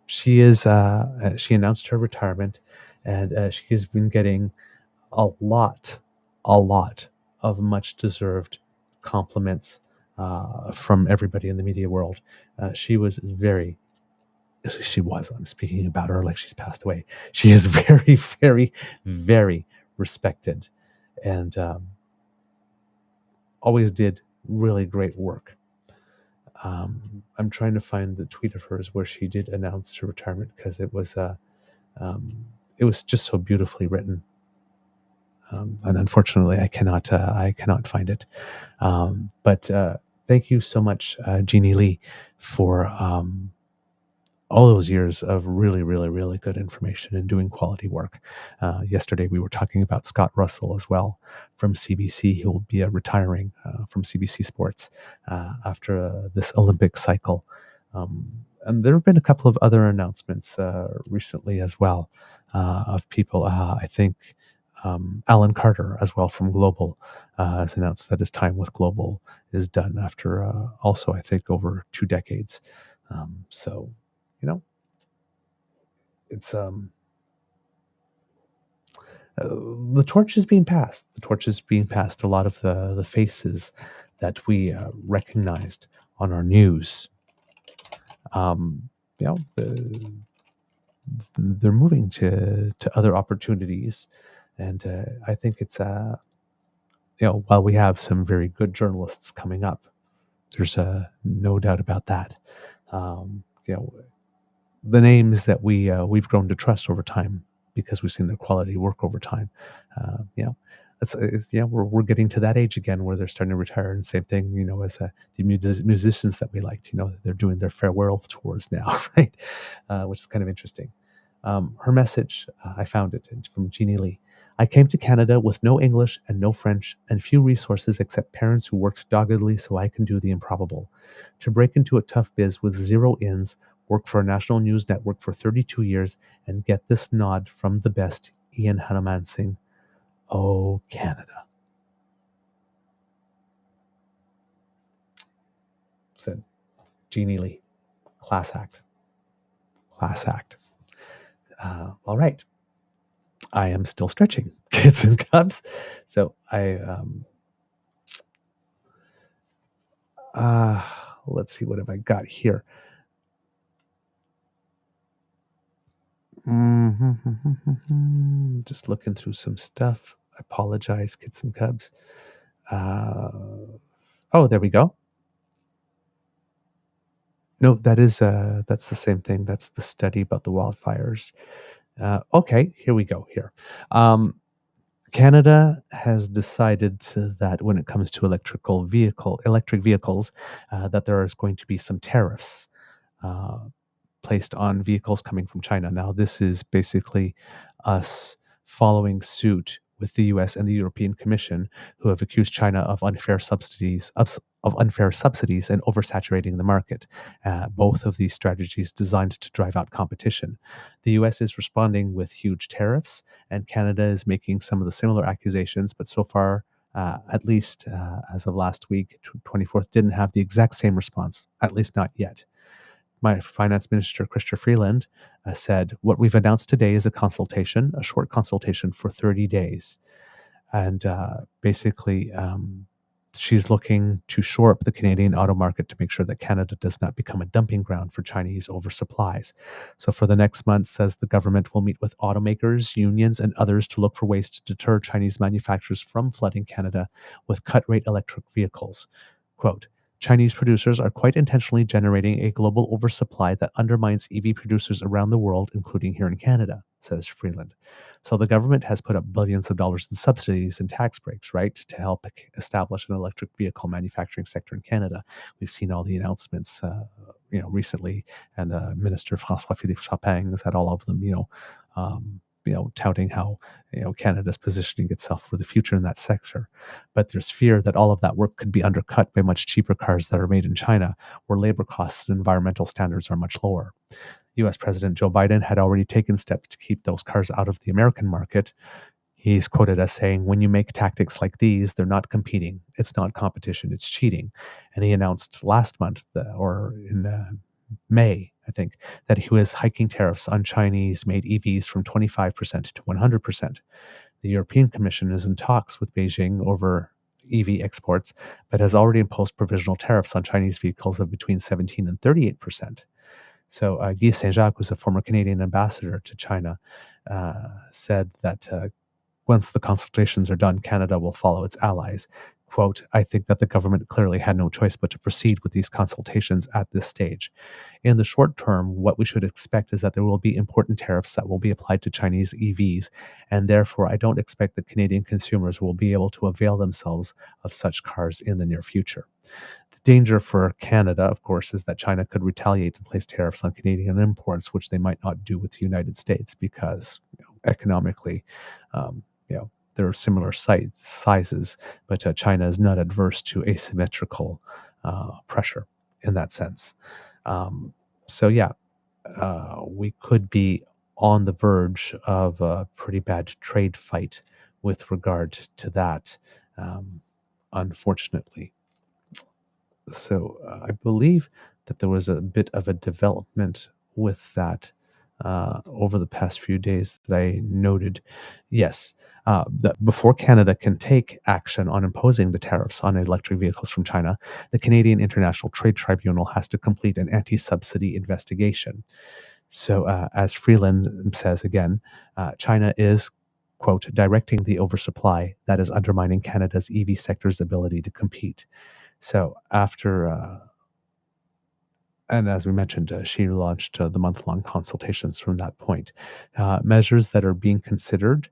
she is. She announced her retirement, and she has been getting a lot of much-deserved compliments from everybody in the media world. She was. I'm speaking about her like she's passed away. She is very, very, very respected, and always did really great work. I'm trying to find the tweet of hers where she did announce her retirement, because it was just so beautifully written. And unfortunately, I cannot find it. But thank you so much, Jeannie Lee, for all those years of really, really, really good information and doing quality work. Yesterday, we were talking about Scott Russell as well from CBC. He will be retiring from CBC Sports after this Olympic cycle. And there have been a couple of other announcements recently as well of people. I think Alan Carter as well from Global has announced that his time with Global is done after also, I think, over 2 decades. So, it's the torch is being passed. The torch is being passed. A lot of the faces that we recognized on our news, they're moving to other opportunities, and I think it's while we have some very good journalists coming up, there's no doubt about that. The names that we've grown to trust over time because we've seen their quality work over time. We're getting to that age again where they're starting to retire, and same thing, as the musicians that we liked, they're doing their farewell tours now, right? Which is kind of interesting. Her message, I found it from Jeannie Lee. I came to Canada with no English and no French and few resources except parents who worked doggedly so I can do the improbable. To break into a tough biz with zero ins, work for a national news network for 32 years, and get this nod from the best, Ian Hanumansing. Oh, Canada. Said Jeannie Lee. Class act. Class act. All right. I am still stretching, kids and cubs. So let's see, what have I got here? Just looking through some stuff. I apologize, kids and cubs. There we go. No, that's the same thing. That's the study about the wildfires. Okay, here we go. Here. Canada has decided that when it comes to electric vehicles, that there is going to be some tariffs placed on vehicles coming from China. Now, this is basically us following suit with the U.S. and the European Commission, who have accused China of unfair subsidies and oversaturating the market. Both of these strategies designed to drive out competition. The U.S. is responding with huge tariffs, and Canada is making some of the similar accusations, but so far, at least as of last week, 24th, didn't have the exact same response, at least not yet. My finance minister, Chrystia Freeland, said, what we've announced today is a short consultation for 30 days. And basically, she's looking to shore up the Canadian auto market to make sure that Canada does not become a dumping ground for Chinese oversupplies. So for the next month, says the government will meet with automakers, unions, and others to look for ways to deter Chinese manufacturers from flooding Canada with cut-rate electric vehicles. Quote, Chinese producers are quite intentionally generating a global oversupply that undermines EV producers around the world, including here in Canada, says Freeland. So the government has put up billions of dollars in subsidies and tax breaks, right, to help establish an electric vehicle manufacturing sector in Canada. We've seen all the announcements, recently, and Minister François-Philippe Champagne has had all of them, touting how Canada's positioning itself for the future in that sector. But there's fear that all of that work could be undercut by much cheaper cars that are made in China, where labor costs and environmental standards are much lower. U.S. President Joe Biden had already taken steps to keep those cars out of the American market. He's quoted as saying, when you make tactics like these, they're not competing. It's not competition, it's cheating. And he announced last month, in May, I think, that he was hiking tariffs on Chinese-made EVs from 25% to 100%. The European Commission is in talks with Beijing over EV exports, but has already imposed provisional tariffs on Chinese vehicles of between 17 and 38%. So Guy Saint-Jacques, who's a former Canadian ambassador to China, said that once the consultations are done, Canada will follow its allies. Quote, I think that the government clearly had no choice but to proceed with these consultations at this stage. In the short term, what we should expect is that there will be important tariffs that will be applied to Chinese EVs, and therefore I don't expect that Canadian consumers will be able to avail themselves of such cars in the near future. The danger for Canada, of course, is that China could retaliate and place tariffs on Canadian imports, which they might not do with the United States because economically, there are similar sizes, but China is not adverse to asymmetrical pressure in that sense. We could be on the verge of a pretty bad trade fight with regard to that, unfortunately. So I believe that there was a bit of a development with that over the past few days that I noted. Yes, that before Canada can take action on imposing the tariffs on electric vehicles from China, the Canadian International Trade Tribunal has to complete an anti-subsidy investigation. So as Freeland says again, China is, quote, directing the oversupply that is undermining Canada's EV sector's ability to compete. So after and as we mentioned, she launched the month-long consultations from that point. Measures that are being considered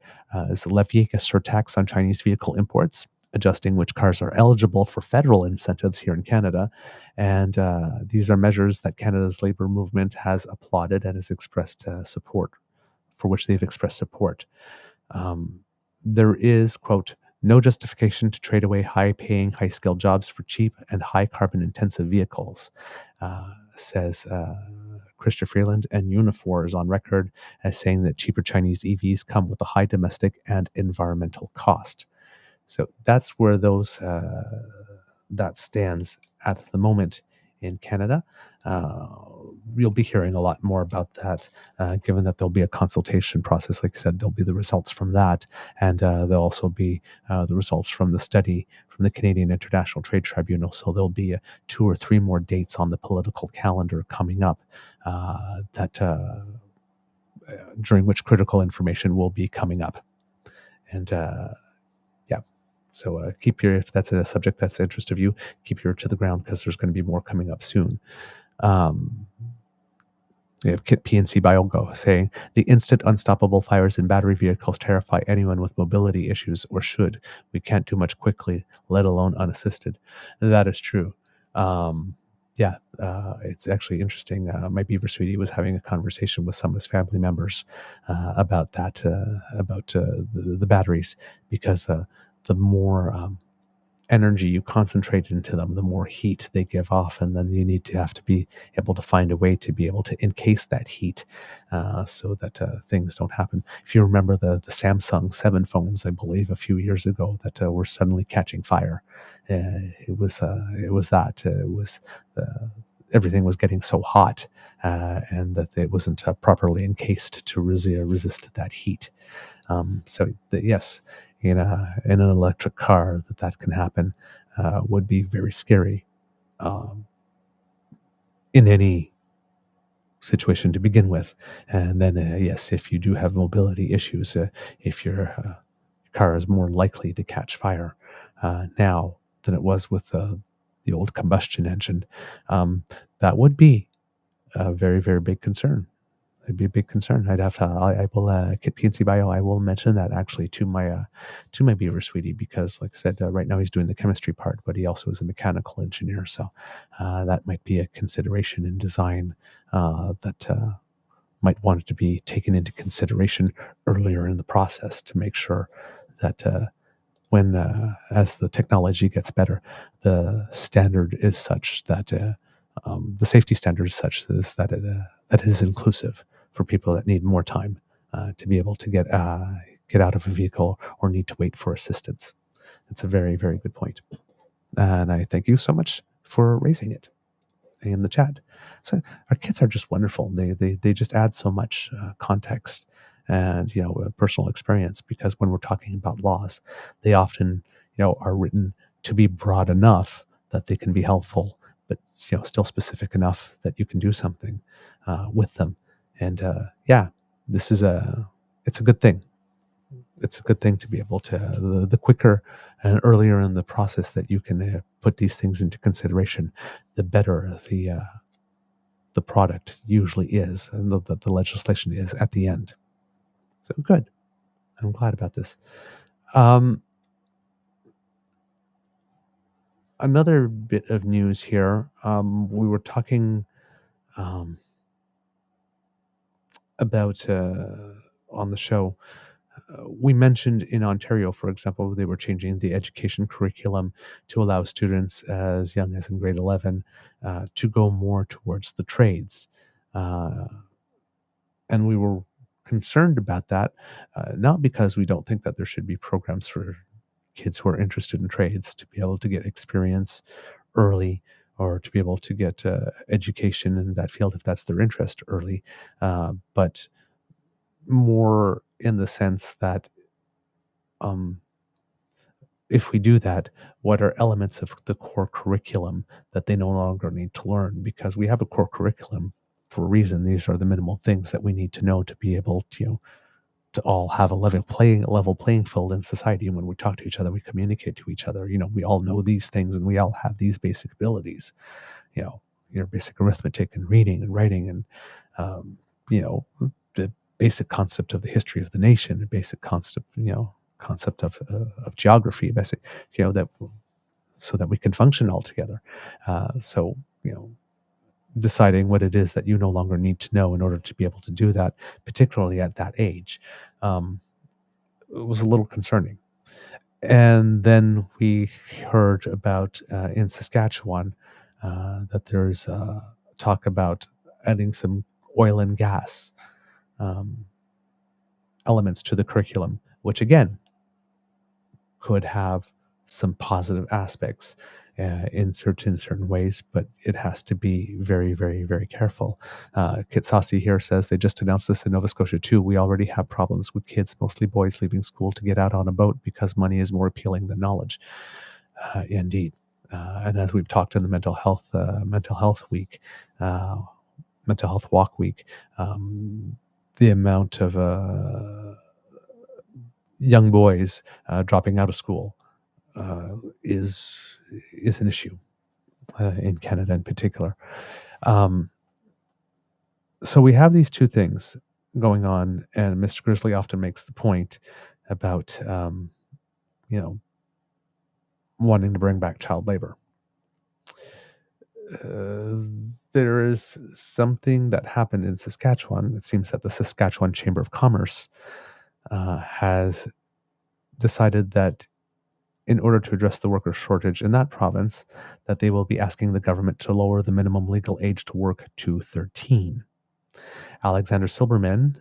is levying a surtax on Chinese vehicle imports, adjusting which cars are eligible for federal incentives here in Canada. And these are measures that Canada's labor movement has applauded and has expressed support, for which they've expressed support. There is, quote, no justification to trade away high-paying, high-skilled jobs for cheap and high-carbon-intensive vehicles, says Chrystia Freeland, and Unifor is on record as saying that cheaper Chinese EVs come with a high domestic and environmental cost. So that's where those that stands at the moment in Canada. You'll be hearing a lot more about that, given that there'll be a consultation process. Like I said, there'll be the results from that, and there'll also be the results from the study from the Canadian International Trade Tribunal. So there'll be 2 or 3 more dates on the political calendar coming up during which critical information will be coming up. And so if that's a subject that's the interest of you, keep your ear to the ground, because there's going to be more coming up soon. We have Kit PNC Biogo saying, the instant unstoppable fires in battery vehicles terrify anyone with mobility issues, or should. We can't do much quickly, let alone unassisted. That is true. It's actually interesting. My Beaver sweetie was having a conversation with some of his family members about that, about the batteries, because the more energy you concentrate into them, the more heat they give off, and then you have to be able to find a way to be able to encase that heat so that things don't happen. If you remember the Samsung 7 phones, I believe, a few years ago, that were suddenly catching fire. It was everything was getting so hot, and that it wasn't properly encased to resist that heat. Yes, in an electric car, that can happen would be very scary in any situation to begin with. And then, yes, if you do have mobility issues, if your car is more likely to catch fire now than it was with the old combustion engine, that would be a very, very big concern. It'd be a big concern. I will Kit PNC Bio. I will mention that actually to my Beaver sweetie, because, like I said, right now he's doing the chemistry part, but he also is a mechanical engineer. So that might be a consideration in design that might want it to be taken into consideration earlier in the process, to make sure that when as the technology gets better, the standard is such that the safety standard is such that it is inclusive for people that need more time to be able to get out of a vehicle or need to wait for assistance. It's a very, very good point. And I thank you so much for raising it in the chat. So our kids are just wonderful. They just add so much context and personal experience, because when we're talking about laws, they often are written to be broad enough that they can be helpful, but still specific enough that you can do something with them. And it's a good thing. It's a good thing to be able to, the quicker and earlier in the process that you can put these things into consideration, the better the product usually is, and the legislation is at the end. So good. I'm glad about this. Another bit of news here. We were talking about on the show. We mentioned in Ontario, for example, they were changing the education curriculum to allow students as young as in grade 11 to go more towards the trades. And we were concerned about that, not because we don't think that there should be programs for kids who are interested in trades to be able to get experience early, or to be able to get education in that field if that's their interest early, but more in the sense that if we do that, what are elements of the core curriculum that they no longer need to learn? Because we have a core curriculum for a reason. These are the minimal things that we need to know to be able to all have a level playing field in society. And when we talk to each other, we communicate to each other. We all know these things, and we all have these basic abilities. your basic arithmetic and reading and writing and the basic concept of the history of the nation, the basic concept of geography, basic that so that we can function all together. So deciding what it is that you no longer need to know in order to be able to do that, particularly at that age, it was a little concerning. And then we heard about in Saskatchewan that there's talk about adding some oil and gas elements to the curriculum, which again could have some positive aspects in certain ways, but it has to be very, very, very careful. Kitsasi here says they just announced this in Nova Scotia too. We already have problems with kids, mostly boys, leaving school to get out on a boat because money is more appealing than knowledge. Indeed. And as we've talked in the mental health week, mental health walk week, the amount of young boys dropping out of school is an issue in Canada in particular. So we have these two things going on, and Mr. Grizzly often makes the point about wanting to bring back child labor. There is something that happened in Saskatchewan. It seems that the Saskatchewan Chamber of Commerce has decided that in order to address the worker shortage in that province, that they will be asking the government to lower the minimum legal age to work to 13. Alexander Silberman,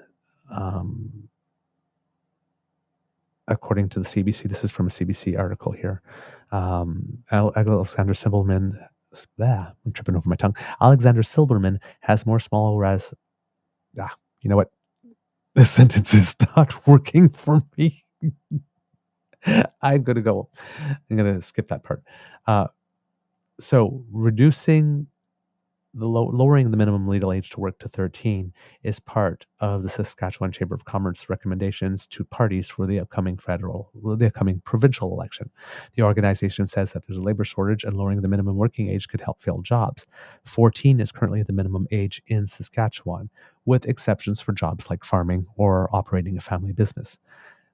according to the CBC, this is from a CBC article here, Alexander Silberman, I'm tripping over my tongue. Alexander Silberman has more small ras. You know what? This sentence is not working for me. I'm going to skip that part. So lowering the minimum legal age to work to 13 is part of the Saskatchewan Chamber of Commerce recommendations to parties for the upcoming provincial election. The organization says that there's a labor shortage and lowering the minimum working age could help fill jobs. 14 is currently the minimum age in Saskatchewan, with exceptions for jobs like farming or operating a family business.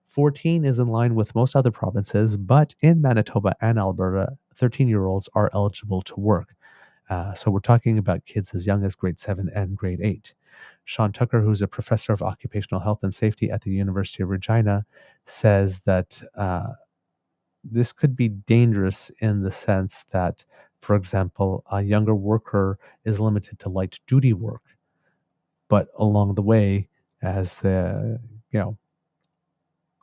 14 is in line with most other provinces, but in Manitoba and Alberta, 13-year-olds are eligible to work. So we're talking about kids as young as grade 7 and grade 8. Sean Tucker, who's a professor of occupational health and safety at the University of Regina, says that this could be dangerous in the sense that, for example, a younger worker is limited to light duty work, but along the way, as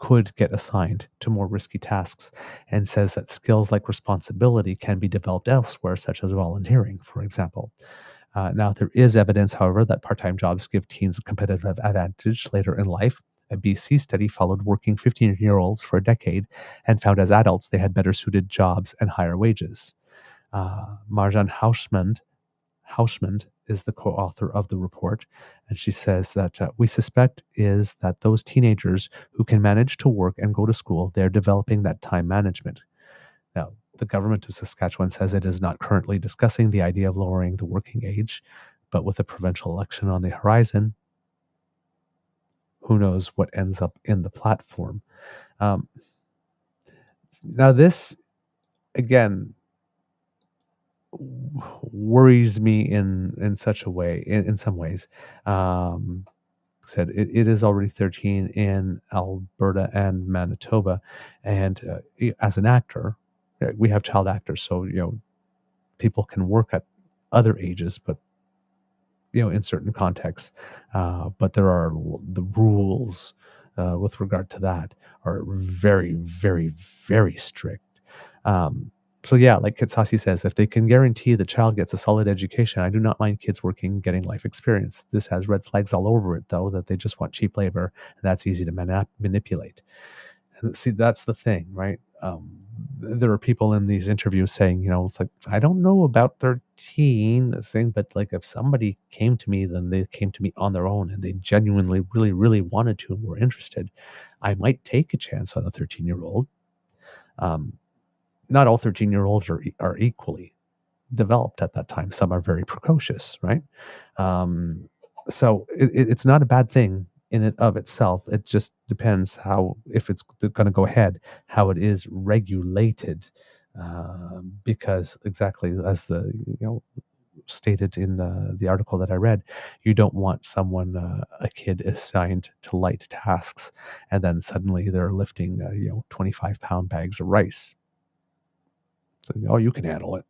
could get assigned to more risky tasks, and says that skills like responsibility can be developed elsewhere, such as volunteering, for example. Now, there is evidence, however, that part-time jobs give teens a competitive advantage later in life. A BC study followed working 15-year-olds for a decade and found as adults they had better suited jobs and higher wages. Marjan Hausmand is the co-author of the report, and she says that we suspect is that those teenagers who can manage to work and go to school, they're developing that time management. Now, the government of Saskatchewan says it is not currently discussing the idea of lowering the working age, but with a provincial election on the horizon, who knows what ends up in the platform. Now, this, again, worries me in such a way, in some ways. Said it is already 13 in Alberta and Manitoba, and as an actor, we have child actors, so people can work at other ages, but in certain contexts. But there are the rules with regard to that are very, very, very strict. So yeah, like Kitsasi says, if they can guarantee the child gets a solid education, I do not mind kids working, getting life experience. This has red flags all over it, though, that they just want cheap labor, and that's easy to manipulate. And see, that's the thing, right? There are people in these interviews saying, it's like, I don't know about 13, saying, but like if somebody came to me, then they came to me on their own and they genuinely, really, really wanted to and were interested, I might take a chance on a 13-year-old. Not all 13-year-olds are equally developed at that time. Some are very precocious, right? So it's not a bad thing in and of itself. It just depends how, if it's going to go ahead, how it is regulated. Because exactly as the stated in the article that I read, you don't want someone, a kid assigned to light tasks, and then suddenly they're lifting 25-pound bags of rice. So, you can handle it,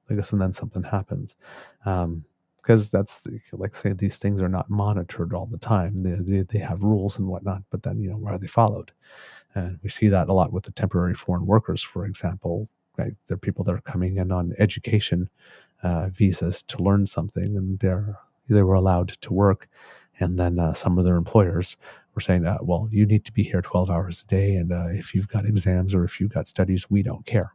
I guess, and then something happens. Because that's like, say, these things are not monitored all the time. They have rules and whatnot, but then where are they followed? And we see that a lot with the temporary foreign workers, for example. Right? They're people that are coming in on education visas to learn something, and they were allowed to work, and then some of their employers were saying, well, you need to be here 12 hours a day, and if you've got exams or if you've got studies, we don't care.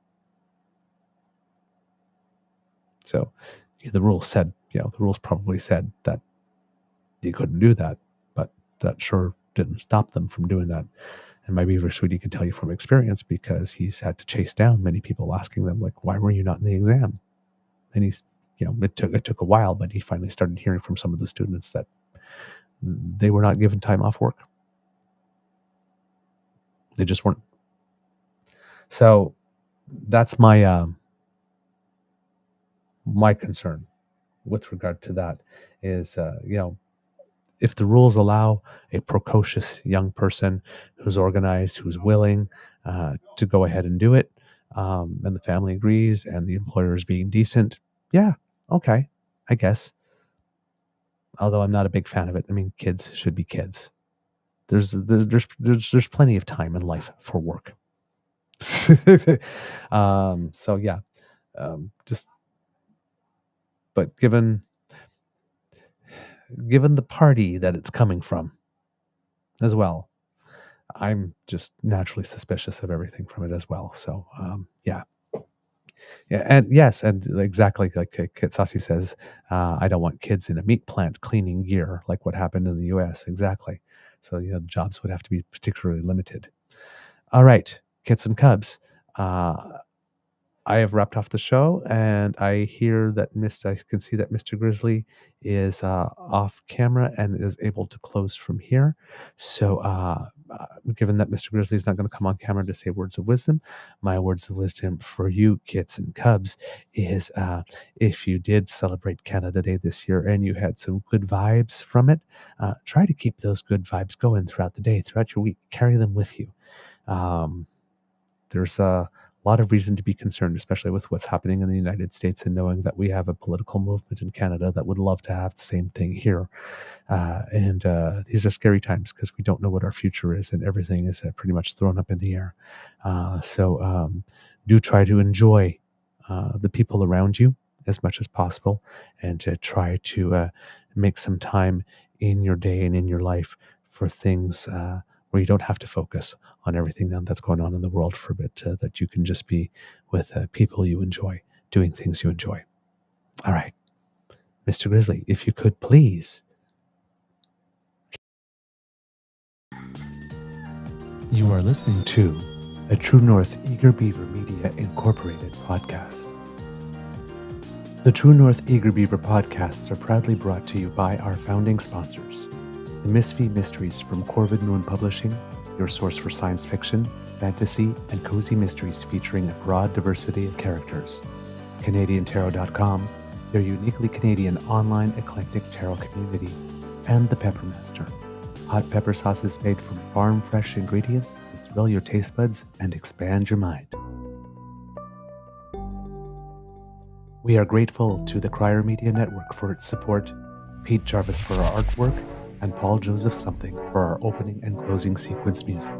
So the rules probably said that you couldn't do that, but that sure didn't stop them from doing that. And my Beaver sweetie can tell you from experience, because he's had to chase down many people asking them, like, why were you not in the exam? And he's, it took a while, but he finally started hearing from some of the students that they were not given time off work. They just weren't. So that's my my concern with regard to that is, if the rules allow a precocious young person who's organized, who's willing to go ahead and do it, and the family agrees, and the employer is being decent, yeah, okay, I guess. Although I'm not a big fan of it. I mean, kids should be kids. There's plenty of time in life for work. So yeah, but given the party that it's coming from as well, I'm just naturally suspicious of everything from it as well. So yeah, and yes, and exactly like Kitsasi says, I don't want kids in a meat plant cleaning gear like what happened in the U.S. Exactly. So the jobs would have to be particularly limited. All right, Kits and Cubs. I have wrapped off the show, and I hear that I can see that Mr. Grizzly is off camera and is able to close from here. So given that Mr. Grizzly is not going to come on camera to say words of wisdom, my words of wisdom for you, Kits and Cubs, is if you did celebrate Canada Day this year and you had some good vibes from it, try to keep those good vibes going throughout the day, throughout your week. Carry them with you. There's a lot of reason to be concerned, especially with what's happening in the United States, and knowing that we have a political movement in Canada that would love to have the same thing here. And these are scary times because we don't know what our future is, and everything is pretty much thrown up in the air. So do try to enjoy the people around you as much as possible, and to try to make some time in your day and in your life for things where you don't have to focus on everything that's going on in the world for a bit, that you can just be with people you enjoy, doing things you enjoy. All right. Mr. Grizzly, if you could please. You are listening to a True North Eager Beaver Media Incorporated podcast. The True North Eager Beaver podcasts are proudly brought to you by our founding sponsors, the Misfit Mysteries from Corvid Moon Publishing, your source for science fiction, fantasy, and cozy mysteries featuring a broad diversity of characters. CanadianTarot.com, their uniquely Canadian online eclectic tarot community. And the Peppermaster, hot pepper sauces made from farm-fresh ingredients to thrill your taste buds and expand your mind. We are grateful to the Crier Media Network for its support, Pete Jarvis for our artwork, and Paul Joseph Something for our opening and closing sequence music.